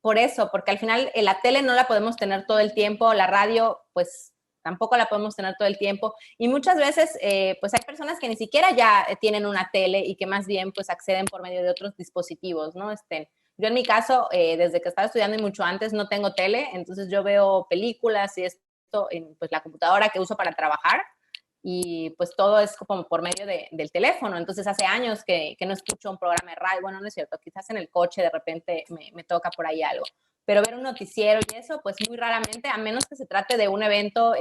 Por eso, porque al final la tele no la podemos tener todo el tiempo, la radio pues tampoco la podemos tener todo el tiempo y muchas veces pues hay personas que ni siquiera ya tienen una tele y que más bien pues acceden por medio de otros dispositivos, ¿no? Yo en mi caso, desde que estaba estudiando y mucho antes no tengo tele, entonces yo veo películas y esto en pues, la computadora que uso para trabajar y pues todo es como por medio del teléfono. Entonces hace años que no escucho un programa de radio, bueno, no es cierto, quizás en el coche de repente me toca por ahí algo, pero ver un noticiero y eso, pues muy raramente, a menos que se trate de un evento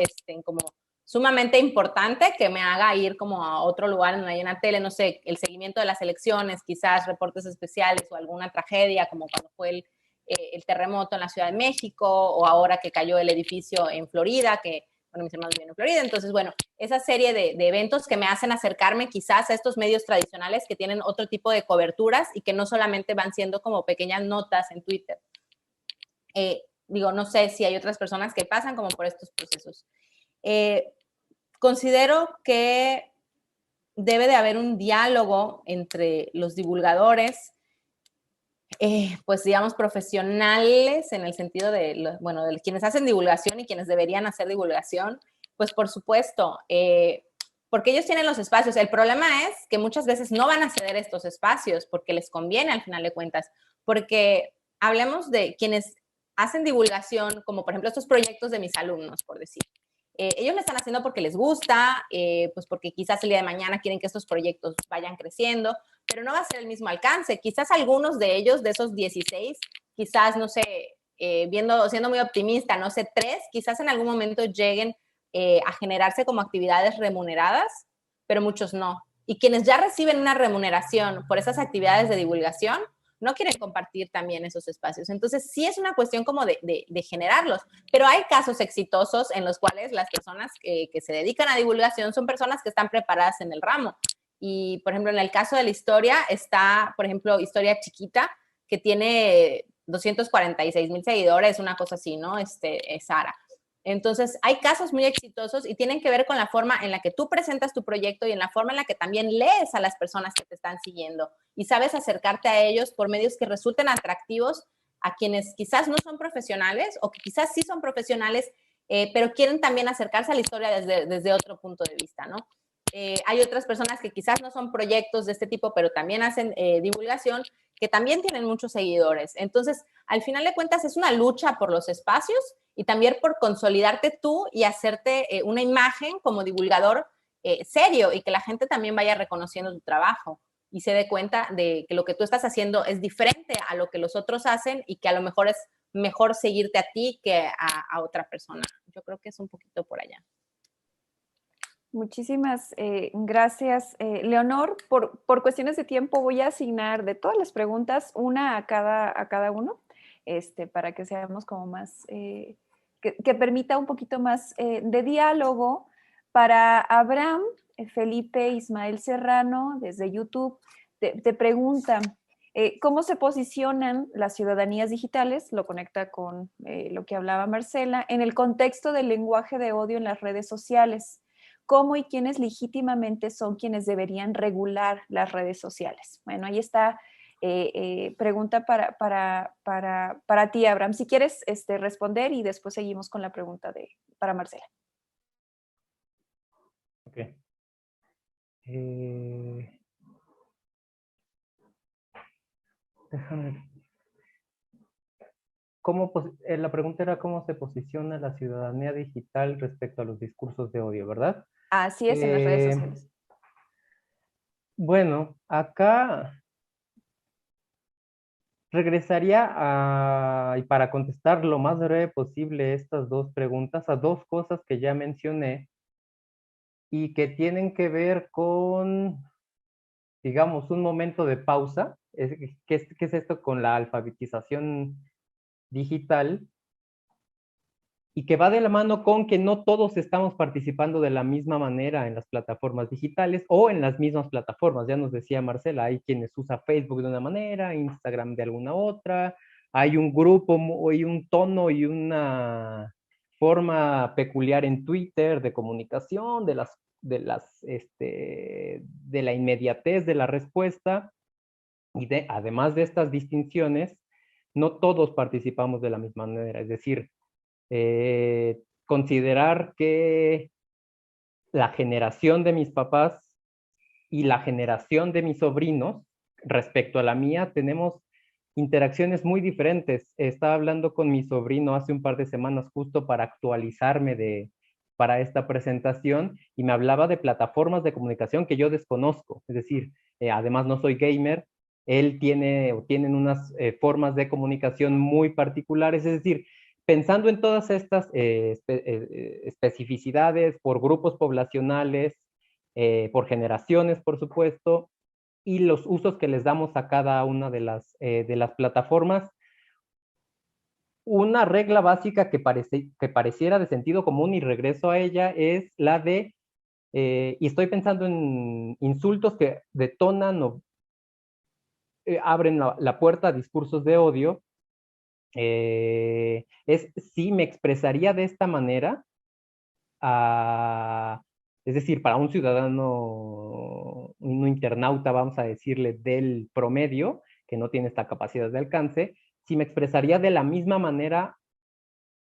como sumamente importante que me haga ir como a otro lugar donde hay una tele, no sé, el seguimiento de las elecciones, quizás reportes especiales o alguna tragedia como cuando fue el terremoto en la Ciudad de México o ahora que cayó el edificio en Florida, que bueno, mis hermanos viven en Florida, entonces, bueno, esa serie de eventos que me hacen acercarme quizás a estos medios tradicionales que tienen otro tipo de coberturas y que no solamente van siendo como pequeñas notas en Twitter. No sé si hay otras personas que pasan como por estos procesos. considero que debe de haber un diálogo entre los divulgadores, pues digamos profesionales, en el sentido de, bueno, de quienes hacen divulgación y quienes deberían hacer divulgación, pues por supuesto, porque ellos tienen los espacios. El problema es que muchas veces no van a ceder estos espacios porque les conviene al final de cuentas, porque hablemos de quienes hacen divulgación, como por ejemplo estos proyectos de mis alumnos, por decir. Ellos lo están haciendo porque les gusta, pues porque quizás el día de mañana quieren que estos proyectos vayan creciendo, pero no va a ser el mismo alcance. Quizás algunos de ellos, de esos 16, quizás, no sé, siendo muy optimista, no sé, 3, quizás en algún momento lleguen a generarse como actividades remuneradas, pero muchos no. Y quienes ya reciben una remuneración por esas actividades de divulgación, no quieren compartir también esos espacios. Entonces, sí es una cuestión como de generarlos, pero hay casos exitosos en los cuales las personas que se dedican a divulgación son personas que están preparadas en el ramo. Y, por ejemplo, en el caso de la historia está, por ejemplo, Historia Chiquita, que tiene 246,000 seguidores, una cosa así, ¿no? Sara. Entonces, hay casos muy exitosos y tienen que ver con la forma en la que tú presentas tu proyecto y en la forma en la que también lees a las personas que te están siguiendo y sabes acercarte a ellos por medios que resulten atractivos a quienes quizás no son profesionales o que quizás sí son profesionales, pero quieren también acercarse a la historia desde otro punto de vista, ¿no? Hay otras personas que quizás no son proyectos de este tipo, pero también hacen divulgación, que también tienen muchos seguidores. Entonces, al final de cuentas, es una lucha por los espacios y también por consolidarte tú y hacerte una imagen como divulgador serio y que la gente también vaya reconociendo tu trabajo y se dé cuenta de que lo que tú estás haciendo es diferente a lo que los otros hacen y que a lo mejor es mejor seguirte a ti que a otra persona. Yo creo que es un poquito por allá. Muchísimas gracias, Leonor. Por cuestiones de tiempo voy a asignar de todas las preguntas una a cada uno, para que seamos como más, que permita un poquito más de diálogo. Para Abraham, Felipe Ismael Serrano, desde YouTube, te pregunta, ¿cómo se posicionan las ciudadanías digitales? Lo conecta con lo que hablaba Marcela, en el contexto del lenguaje de odio en las redes sociales. ¿Cómo y quiénes legítimamente son quienes deberían regular las redes sociales? Bueno, ahí está pregunta para ti, Abraham. Si quieres responder y después seguimos con la pregunta para Marcela. Ok. Déjame. La pregunta era cómo se posiciona la ciudadanía digital respecto a los discursos de odio, ¿verdad? Así es, en las redes sociales. Bueno, acá regresaría y para contestar lo más breve posible estas dos preguntas, a dos cosas que ya mencioné y que tienen que ver con, digamos, un momento de pausa. ¿Qué es esto con la alfabetización digital? Y que va de la mano con que no todos estamos participando de la misma manera en las plataformas digitales o en las mismas plataformas. Ya nos decía Marcela, hay quienes usan Facebook de una manera, Instagram de alguna otra, hay un grupo y un tono y una forma peculiar en Twitter de comunicación, de la inmediatez de la respuesta. Y además de estas distinciones, no todos participamos de la misma manera. Es decir, considerar que la generación de mis papás y la generación de mis sobrinos respecto a la mía tenemos interacciones muy diferentes. Estaba hablando con mi sobrino hace un par de semanas justo para actualizarme para esta presentación y me hablaba de plataformas de comunicación que yo desconozco. Es decir, además no soy gamer, él tienen unas formas de comunicación muy particulares. Es decir, pensando en todas estas especificidades por grupos poblacionales, por generaciones, por supuesto, y los usos que les damos a cada una de las plataformas, una regla básica que pareciera de sentido común y regreso a ella es la de, y estoy pensando en insultos que detonan o abren la puerta a discursos de odio, si me expresaría de esta manera, Es decir, para un ciudadano, un internauta, vamos a decirle, del promedio, que no tiene esta capacidad de alcance, si me expresaría de la misma manera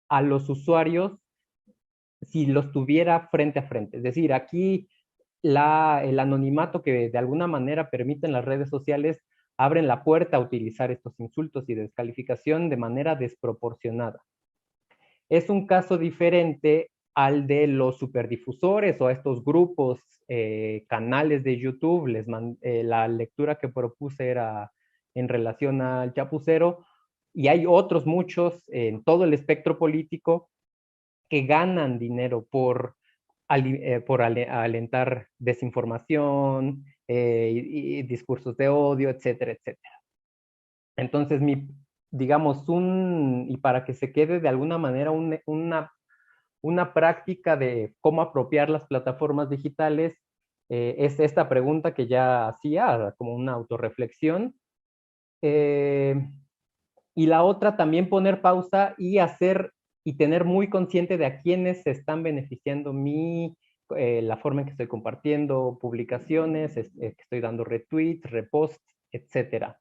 a los usuarios si los tuviera frente a frente. Es decir, aquí el anonimato que de alguna manera permiten las redes sociales abren la puerta a utilizar estos insultos y descalificación de manera desproporcionada. Es un caso diferente al de los superdifusores o a estos grupos, canales de YouTube. La lectura que propuse era en relación al Chapucero, y hay otros muchos en todo el espectro político que ganan dinero por alentar desinformación, y discursos de odio, etcétera, etcétera. Entonces, digamos, y para que se quede de alguna manera una práctica de cómo apropiar las plataformas digitales, es esta pregunta que ya hacía, como una autorreflexión. Y la otra, también poner pausa y tener muy consciente de a quiénes se están beneficiando la forma en que estoy compartiendo publicaciones, que estoy dando retweets, reposts, etcétera.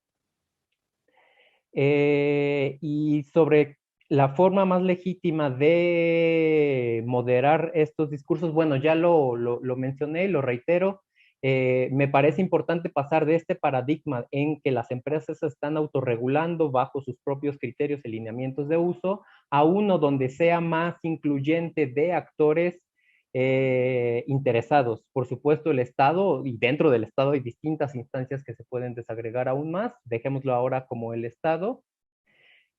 Y sobre la forma más legítima de moderar estos discursos, bueno, ya lo mencioné y lo reitero. Me parece importante pasar de este paradigma en que las empresas se están autorregulando bajo sus propios criterios y lineamientos de uso, a uno donde sea más incluyente de actores interesados. Por supuesto, el Estado, y dentro del Estado hay distintas instancias que se pueden desagregar aún más. Dejémoslo ahora como el Estado.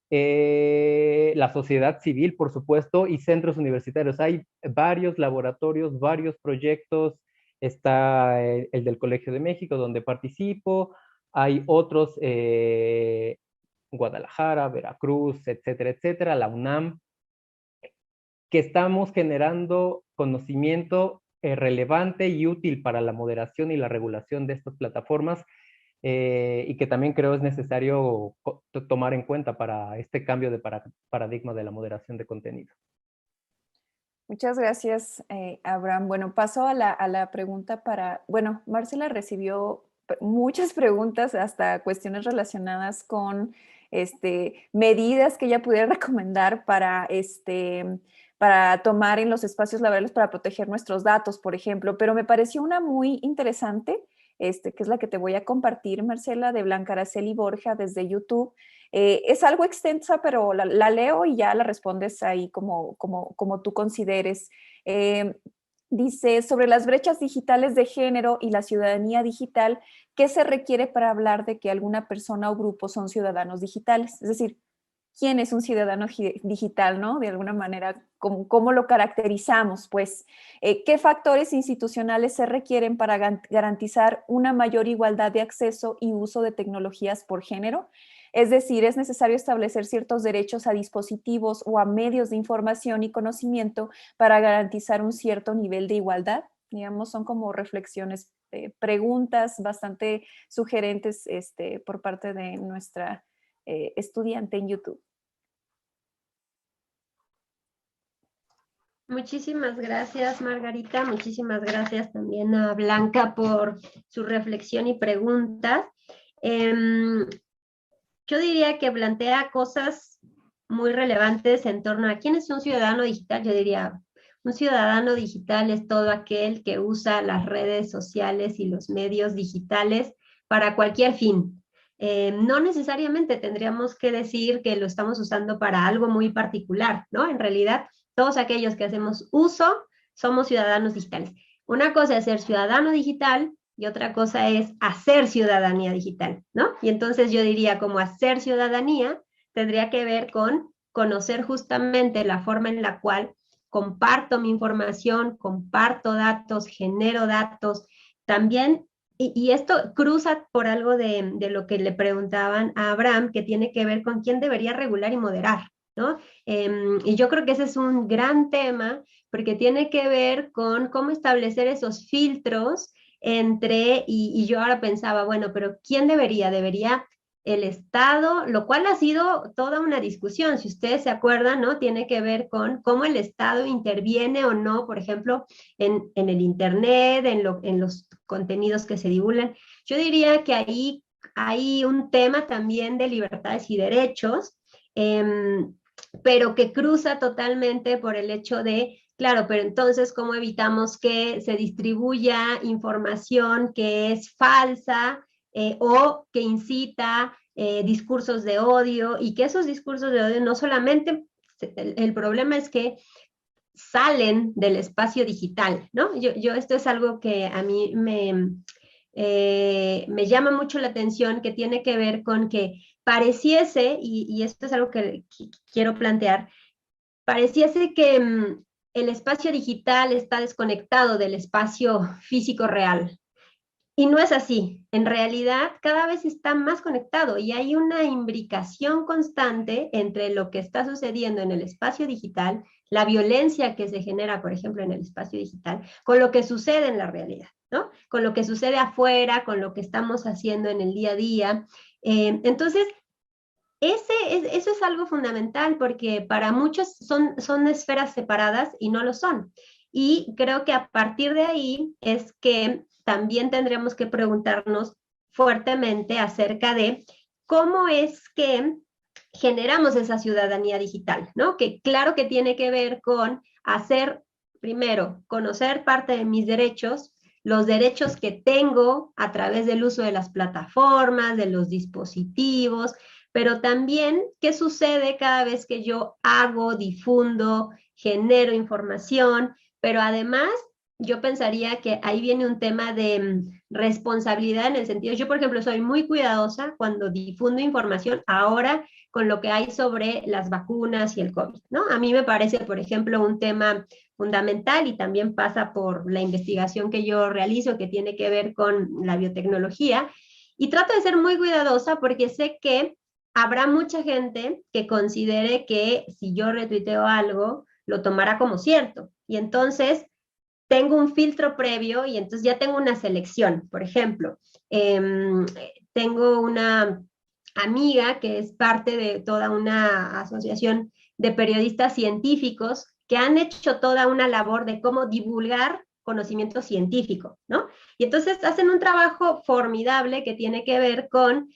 La sociedad civil, por supuesto, y centros universitarios. Hay varios laboratorios, varios proyectos. Está el del Colegio de México, donde participo. Hay otros, Guadalajara, Veracruz, etcétera, etcétera, la UNAM, que estamos generando conocimiento relevante y útil para la moderación y la regulación de estas plataformas, y que también creo es necesario tomar en cuenta para este cambio de paradigma de la moderación de contenido. Muchas gracias, Abraham. Bueno, paso a la pregunta bueno, Marcela recibió muchas preguntas, hasta cuestiones relacionadas con medidas que ella pudiera recomendar para tomar en los espacios laborales para proteger nuestros datos, por ejemplo, pero me pareció una muy interesante, que es la que te voy a compartir, Marcela, de Blanca Araceli Borja desde YouTube. Es algo extensa, pero la leo y ya la respondes ahí como tú consideres. Dice, sobre las brechas digitales de género y la ciudadanía digital, ¿qué se requiere para hablar de que alguna persona o grupo son ciudadanos digitales? Es decir, ¿quién es un ciudadano digital, no? De alguna manera, ¿cómo lo caracterizamos? Pues, ¿qué factores institucionales se requieren para garantizar una mayor igualdad de acceso y uso de tecnologías por género? Es decir, es necesario establecer ciertos derechos a dispositivos o a medios de información y conocimiento para garantizar un cierto nivel de igualdad. Digamos, son como reflexiones, preguntas bastante sugerentes por parte de nuestra estudiante en YouTube. Muchísimas gracias, Margarita. Muchísimas gracias también a Blanca por su reflexión y preguntas. Yo diría que plantea cosas muy relevantes en torno a quién es un ciudadano digital. Yo diría, un ciudadano digital es todo aquel que usa las redes sociales y los medios digitales para cualquier fin. No necesariamente tendríamos que decir que lo estamos usando para algo muy particular, ¿no? En realidad, todos aquellos que hacemos uso somos ciudadanos digitales. Una cosa es ser ciudadano digital y otra cosa es hacer ciudadanía digital, ¿no? Y entonces yo diría como hacer ciudadanía tendría que ver con conocer justamente la forma en la cual comparto mi información, comparto datos, genero datos, también, y esto cruza por algo de lo que le preguntaban a Abraham, que tiene que ver con quién debería regular y moderar, ¿no? Y yo creo que ese es un gran tema, porque tiene que ver con cómo establecer esos filtros y yo ahora pensaba, bueno, pero ¿quién debería? ¿Debería el Estado, lo cual ha sido toda una discusión, si ustedes se acuerdan, ¿no? Tiene que ver con cómo el Estado interviene o no, por ejemplo, en el Internet, en los contenidos que se divulgan. Yo diría que ahí hay un tema también de libertades y derechos, pero que cruza totalmente por el hecho de, claro, pero entonces, ¿cómo evitamos que se distribuya información que es falsa o que incita discursos de odio, y que esos discursos de odio no solamente, el problema es que salen del espacio digital, ¿no? Esto es algo que a mí me llama mucho la atención, que tiene que ver con que pareciese, y esto es algo que quiero plantear, pareciese que el espacio digital está desconectado del espacio físico real. Y no es así. En realidad, cada vez está más conectado y hay una imbricación constante entre lo que está sucediendo en el espacio digital, la violencia que se genera, por ejemplo, en el espacio digital, con lo que sucede en la realidad, ¿no? Con lo que sucede afuera, con lo que estamos haciendo en el día a día. Entonces, eso es algo fundamental, porque para muchos son esferas separadas y no lo son. Y creo que a partir de ahí es que también tendremos que preguntarnos fuertemente acerca de cómo es que generamos esa ciudadanía digital, ¿no? Que claro que tiene que ver con hacer, primero, conocer parte de mis derechos, los derechos que tengo a través del uso de las plataformas, de los dispositivos, pero también qué sucede cada vez que yo hago, difundo, genero información, pero además yo pensaría que ahí viene un tema de responsabilidad, en el sentido, yo por ejemplo soy muy cuidadosa cuando difundo información ahora con lo que hay sobre las vacunas y el COVID, ¿no? A mí me parece, por ejemplo, un tema fundamental, y también pasa por la investigación que yo realizo, que tiene que ver con la biotecnología, y trato de ser muy cuidadosa porque sé que habrá mucha gente que considere que si yo retuiteo algo, lo tomará como cierto, y entonces tengo un filtro previo y entonces ya tengo una selección. Por ejemplo, tengo una amiga que es parte de toda una asociación de periodistas científicos que han hecho toda una labor de cómo divulgar conocimiento científico, ¿no? Y entonces hacen un trabajo formidable que tiene que ver con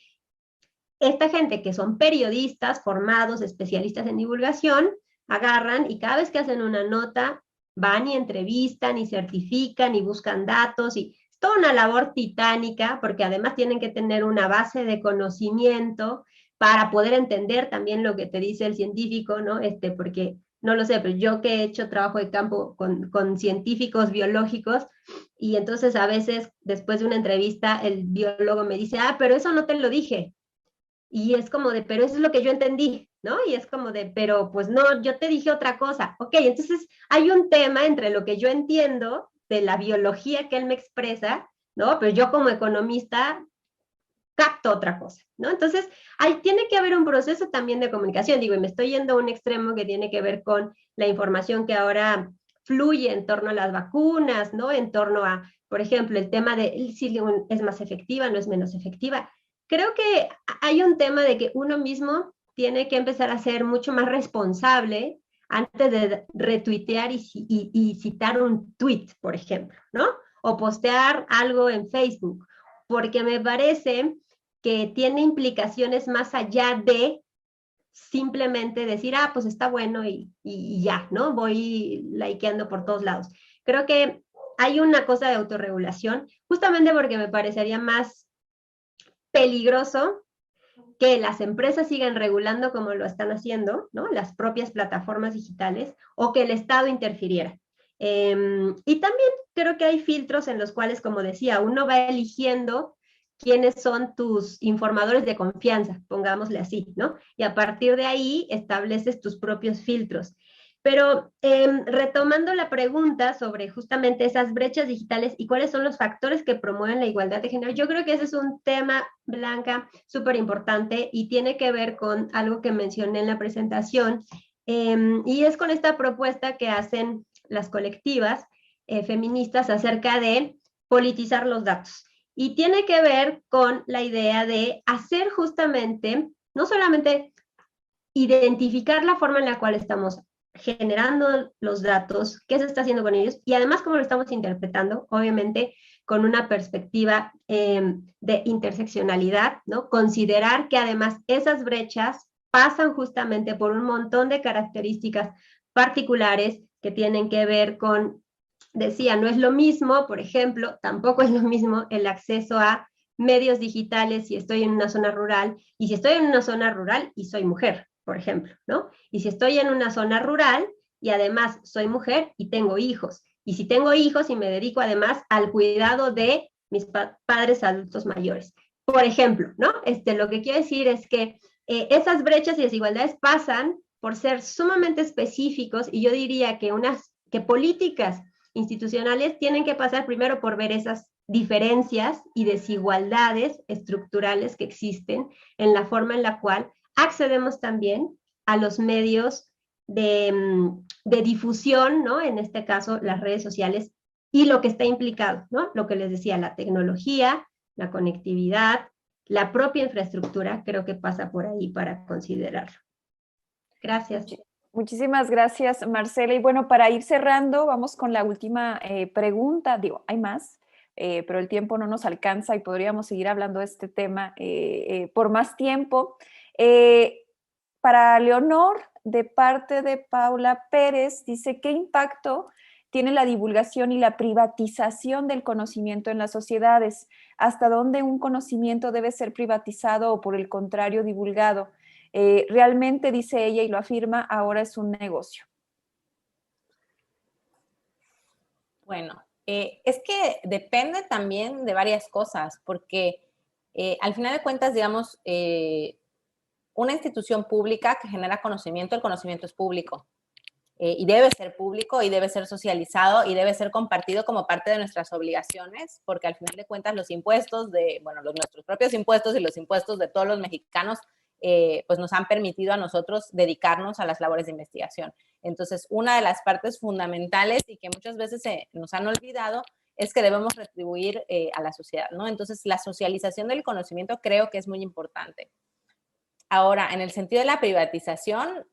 esta gente que son periodistas formados, especialistas en divulgación, agarran y cada vez que hacen una nota, van y entrevistan y certifican y buscan datos, y es toda una labor titánica, porque además tienen que tener una base de conocimiento para poder entender también lo que te dice el científico, ¿no? Porque, no lo sé, pero yo que he hecho trabajo de campo con científicos biológicos, y entonces a veces después de una entrevista el biólogo me dice, pero eso no te lo dije. Y es como de, pero eso es lo que yo entendí, ¿no? Y es como de, pero pues no, yo te dije otra cosa. Ok, entonces hay un tema entre lo que yo entiendo de la biología que él me expresa, ¿no? Pero yo como economista capto otra cosa, ¿no? Entonces, ahí tiene que haber un proceso también de comunicación. Digo, y me estoy yendo a un extremo que tiene que ver con la información que ahora fluye en torno a las vacunas, ¿no? En torno a, por ejemplo, el tema de si es más efectiva, no es menos efectiva. Creo que hay un tema de que uno mismo tiene que empezar a ser mucho más responsable antes de retuitear y citar un tweet, por ejemplo, ¿no? O postear algo en Facebook, porque me parece que tiene implicaciones más allá de simplemente decir, pues está bueno y ya, ¿no? Voy likeando por todos lados. Creo que hay una cosa de autorregulación, justamente porque me parecería más peligroso que las empresas sigan regulando como lo están haciendo, ¿no? Las propias plataformas digitales, o que el Estado interfiriera. Y también creo que hay filtros en los cuales, como decía, uno va eligiendo quiénes son tus informadores de confianza, pongámosle así, ¿no? Y a partir de ahí estableces tus propios filtros. Pero retomando la pregunta sobre justamente esas brechas digitales y cuáles son los factores que promueven la igualdad de género, yo creo que ese es un tema, Blanca, súper importante, y tiene que ver con algo que mencioné en la presentación, y es con esta propuesta que hacen las colectivas feministas acerca de politizar los datos. Y tiene que ver con la idea de hacer justamente, no solamente identificar la forma en la cual estamos generando los datos, qué se está haciendo con ellos y además cómo lo estamos interpretando, obviamente con una perspectiva de interseccionalidad, ¿no? Considerar que además esas brechas pasan justamente por un montón de características particulares que tienen que ver con, decía, no es lo mismo, por ejemplo, tampoco es lo mismo el acceso a medios digitales si estoy en una zona rural y si estoy en una zona rural y soy mujer, por ejemplo, ¿no? Y si estoy en una zona rural y además soy mujer y tengo hijos. Y si tengo hijos y me dedico además al cuidado de mis padres adultos mayores. Por ejemplo, ¿no? Lo que quiero decir es que esas brechas y desigualdades pasan por ser sumamente específicos y yo diría que políticas institucionales tienen que pasar primero por ver esas diferencias y desigualdades estructurales que existen en la forma en la cual accedemos también a los medios de difusión, ¿no? En este caso, las redes sociales y lo que está implicado, ¿no? Lo que les decía, la tecnología, la conectividad, la propia infraestructura, creo que pasa por ahí para considerarlo. Gracias. Muchísimas gracias, Marcela. Y bueno, para ir cerrando, vamos con la última pregunta. Digo, hay más, pero el tiempo no nos alcanza y podríamos seguir hablando de este tema por más tiempo. Para Leonor, de parte de Paula Pérez, dice, ¿qué impacto tiene la divulgación y la privatización del conocimiento en las sociedades? ¿Hasta dónde un conocimiento debe ser privatizado o por el contrario divulgado? Realmente, dice ella y lo afirma, ahora es un negocio. Bueno, es que depende también de varias cosas, porque al final de cuentas, digamos, una institución pública que genera conocimiento, el conocimiento es público. Y debe ser público y debe ser socializado y debe ser compartido como parte de nuestras obligaciones, porque al final de cuentas los impuestos nuestros propios impuestos y los impuestos de todos los mexicanos, pues nos han permitido a nosotros dedicarnos a las labores de investigación. Entonces, una de las partes fundamentales y que muchas veces nos han olvidado es que debemos retribuir a la sociedad, ¿no? Entonces, la socialización del conocimiento creo que es muy importante. Ahora, en el sentido de la privatización,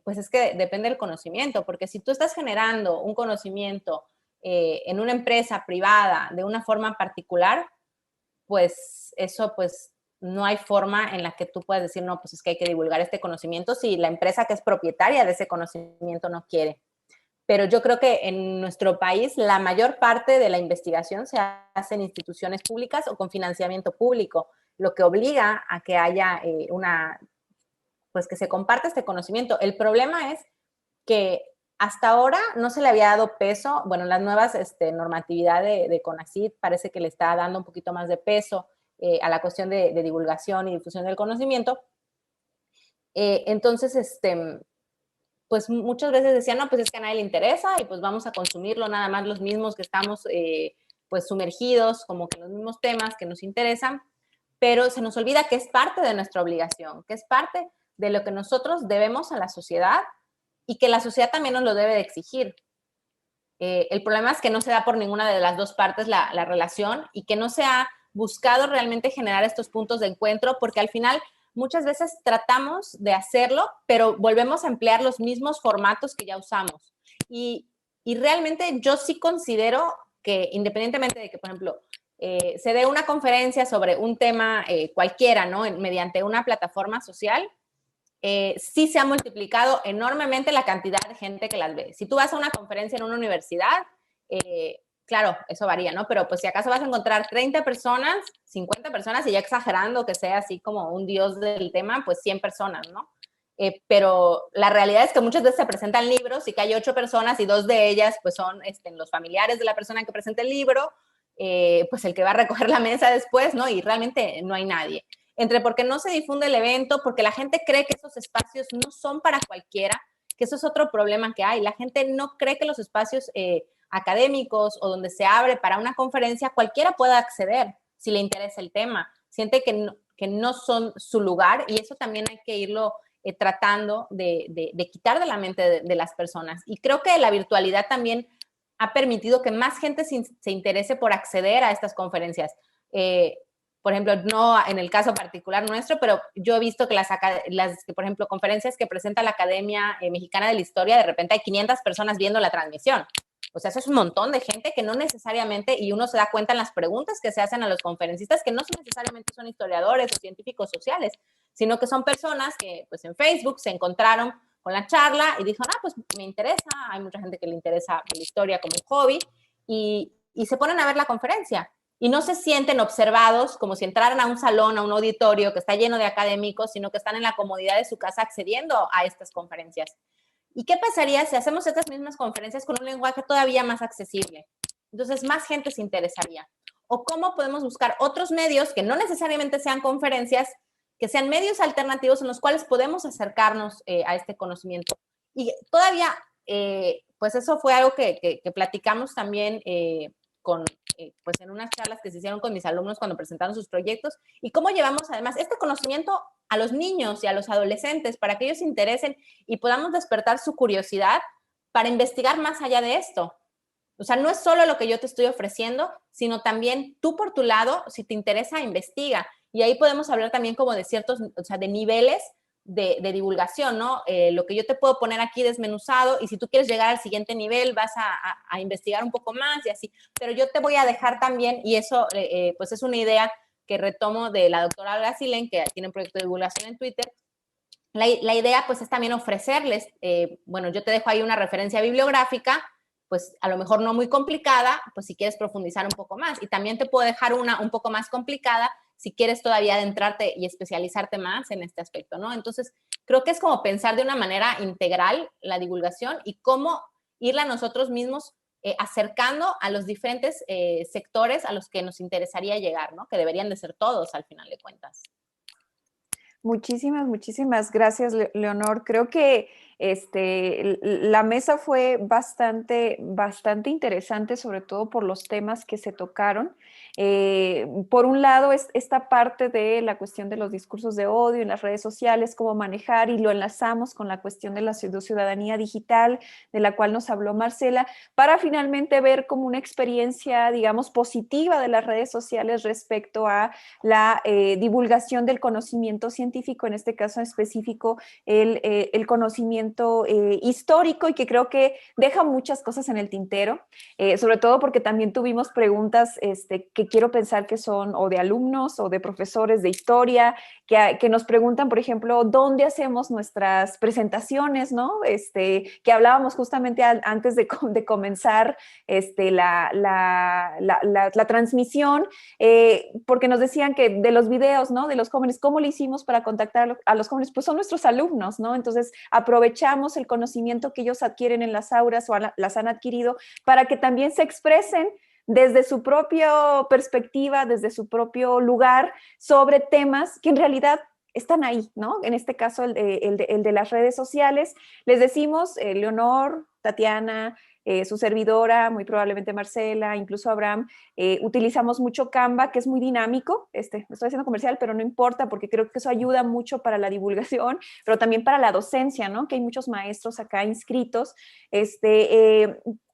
pues es que depende del conocimiento, porque si tú estás generando un conocimiento en una empresa privada de una forma particular, pues eso pues no hay forma en la que tú puedas decir, no, pues es que hay que divulgar este conocimiento si la empresa que es propietaria de ese conocimiento no quiere. Pero yo creo que en nuestro país la mayor parte de la investigación se hace en instituciones públicas o con financiamiento público, lo que obliga a que haya pues que se comparte este conocimiento. El problema es que hasta ahora no se le había dado peso, bueno, las nuevas normatividad de CONACYT parece que le está dando un poquito más de peso a la cuestión de divulgación y difusión del conocimiento. Entonces, pues muchas veces decían, no, pues es que a nadie le interesa y pues vamos a consumirlo nada más los mismos que estamos pues sumergidos, como que los mismos temas que nos interesan, pero se nos olvida que es parte de nuestra obligación, que es parte de lo que nosotros debemos a la sociedad y que la sociedad también nos lo debe de exigir. El problema es que no se da por ninguna de las dos partes la relación y que no se ha buscado realmente generar estos puntos de encuentro, porque al final muchas veces tratamos de hacerlo, pero volvemos a emplear los mismos formatos que ya usamos. Y realmente yo sí considero que independientemente de que, por ejemplo, se dé una conferencia sobre un tema cualquiera, ¿no? Mediante una plataforma social, sí se ha multiplicado enormemente la cantidad de gente que las ve. Si tú vas a una conferencia en una universidad, claro, eso varía, ¿no? Pero pues si acaso vas a encontrar 30 personas, 50 personas, y ya exagerando que sea así como un dios del tema, pues 100 personas, ¿no? Pero la realidad es que muchas veces se presentan libros y que hay 8 personas y 2 de ellas pues son los familiares de la persona que presenta el libro, pues el que va a recoger la mesa después, ¿no? Y realmente no hay nadie. Entre porque no se difunde el evento, porque la gente cree que esos espacios no son para cualquiera, que eso es otro problema que hay. La gente no cree que los espacios académicos o donde se abre para una conferencia cualquiera pueda acceder si le interesa el tema. Siente que no son su lugar y eso también hay que irlo tratando de quitar de la mente de las personas. Y creo que la virtualidad también ha permitido que más gente se interese por acceder a estas conferencias. por ejemplo, no en el caso particular nuestro, pero yo he visto que por ejemplo, conferencias que presenta la Academia Mexicana de la Historia, de repente hay 500 personas viendo la transmisión. O sea, eso es un montón de gente que no necesariamente, y uno se da cuenta en las preguntas que se hacen a los conferencistas, que no necesariamente son historiadores o científicos sociales, sino que son personas que pues en Facebook se encontraron con la charla y dijeron, pues me interesa, hay mucha gente que le interesa la historia como un hobby, y se ponen a ver la conferencia. Y no se sienten observados como si entraran a un salón, a un auditorio que está lleno de académicos, sino que están en la comodidad de su casa accediendo a estas conferencias. ¿Y qué pasaría si hacemos estas mismas conferencias con un lenguaje todavía más accesible? Entonces, más gente se interesaría. ¿O cómo podemos buscar otros medios que no necesariamente sean conferencias, que sean medios alternativos en los cuales podemos acercarnos a este conocimiento? Y todavía, pues eso fue algo que platicamos también pues en unas charlas que se hicieron con mis alumnos cuando presentaron sus proyectos, y cómo llevamos además este conocimiento a los niños y a los adolescentes para que ellos se interesen y podamos despertar su curiosidad para investigar más allá de esto. O sea, no es solo lo que yo te estoy ofreciendo, sino también tú por tu lado, si te interesa, investiga. Y ahí podemos hablar también como de ciertos, o sea, de niveles de divulgación, ¿no? Lo que yo te puedo poner aquí desmenuzado, y si tú quieres llegar al siguiente nivel, vas a investigar un poco más y así. Pero yo te voy a dejar también, y eso pues es una idea que retomo de la doctora Olga Silén, que tiene un proyecto de divulgación en Twitter. La idea pues es también ofrecerles, bueno, yo te dejo ahí una referencia bibliográfica, pues a lo mejor no muy complicada, pues si quieres profundizar un poco más. Y también te puedo dejar una un poco más complicada si quieres todavía adentrarte y especializarte más en este aspecto, ¿no? Entonces, creo que es como pensar de una manera integral la divulgación y cómo irla nosotros mismos acercando a los diferentes sectores a los que nos interesaría llegar, ¿no? Que deberían de ser todos al final de cuentas. Muchísimas gracias, Leonor. Creo que la mesa fue bastante interesante, sobre todo por los temas que se tocaron. Por un lado, es esta parte de la cuestión de los discursos de odio en las redes sociales, cómo manejar, y lo enlazamos con la cuestión de la ciudadanía digital, de la cual nos habló Marcela, para finalmente ver como una experiencia, digamos, positiva de las redes sociales respecto a la divulgación del conocimiento científico, en este caso específico, el conocimiento histórico, y que creo que deja muchas cosas en el tintero, sobre todo porque también tuvimos preguntas que quiero pensar que son o de alumnos o de profesores de historia, que nos preguntan, por ejemplo, ¿dónde hacemos nuestras presentaciones, ¿no? Que hablábamos justamente antes de comenzar la transmisión, porque nos decían que de los videos, ¿no? De los jóvenes, ¿cómo le hicimos para contactar a los jóvenes? Pues son nuestros alumnos, ¿no? Entonces aprovechamos el conocimiento que ellos adquieren en las aulas o las han adquirido para que también se expresen desde su propia perspectiva, desde su propio lugar, sobre temas que en realidad están ahí, ¿no? En este caso, el de las redes sociales. Les decimos, Leonor, Tatiana, su servidora, muy probablemente Marcela, incluso Abraham, utilizamos mucho Canva, que es muy dinámico. Estoy haciendo comercial, pero no importa, porque creo que eso ayuda mucho para la divulgación, pero también para la docencia, ¿no? Que hay muchos maestros acá inscritos,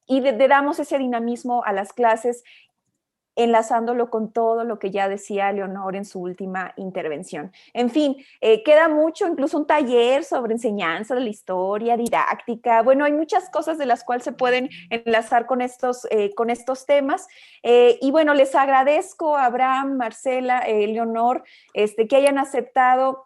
y le damos ese dinamismo a las clases, enlazándolo con todo lo que ya decía Leonor en su última intervención. En fin, queda mucho, incluso un taller sobre enseñanza de la historia, didáctica. Bueno, hay muchas cosas de las cuales se pueden enlazar con estos temas. Y bueno, les agradezco a Abraham, Marcela, Leonor, que hayan aceptado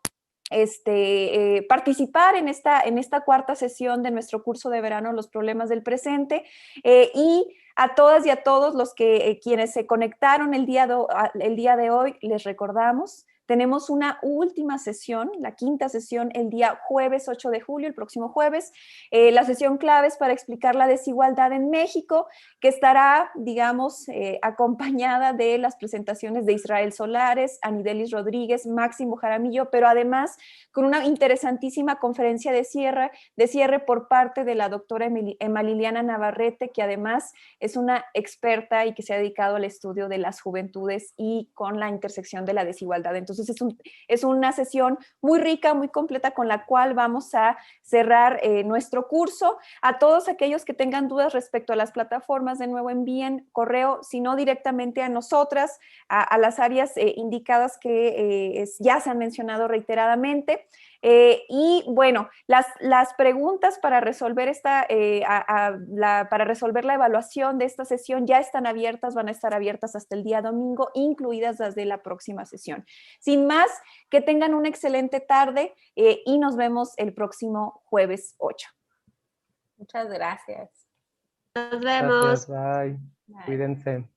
participar en esta cuarta sesión de nuestro curso de verano, Los problemas del presente, y a todas y a todos los quienes se conectaron el día de hoy, les recordamos, tenemos una última sesión, la quinta sesión, el día jueves 8 de julio, el próximo jueves. La sesión clave es para explicar la desigualdad en México, que estará, digamos, acompañada de las presentaciones de Israel Solares, Anidelis Rodríguez, Máximo Jaramillo, pero además con una interesantísima conferencia de cierre por parte de la doctora Emma Liliana Navarrete, que además es una experta y que se ha dedicado al estudio de las juventudes y con la intersección de la desigualdad. Entonces, Entonces es una sesión muy rica, muy completa, con la cual vamos a cerrar nuestro curso. A todos aquellos que tengan dudas respecto a las plataformas, de nuevo envíen correo, si no directamente a nosotras, a las áreas indicadas que ya se han mencionado reiteradamente. Y bueno, las preguntas para resolver para resolver la evaluación de esta sesión ya están abiertas, van a estar abiertas hasta el día domingo, incluidas las de la próxima sesión. Sin más, que tengan una excelente tarde y nos vemos el próximo jueves 8. Muchas gracias. Nos vemos. Gracias, bye. Cuídense.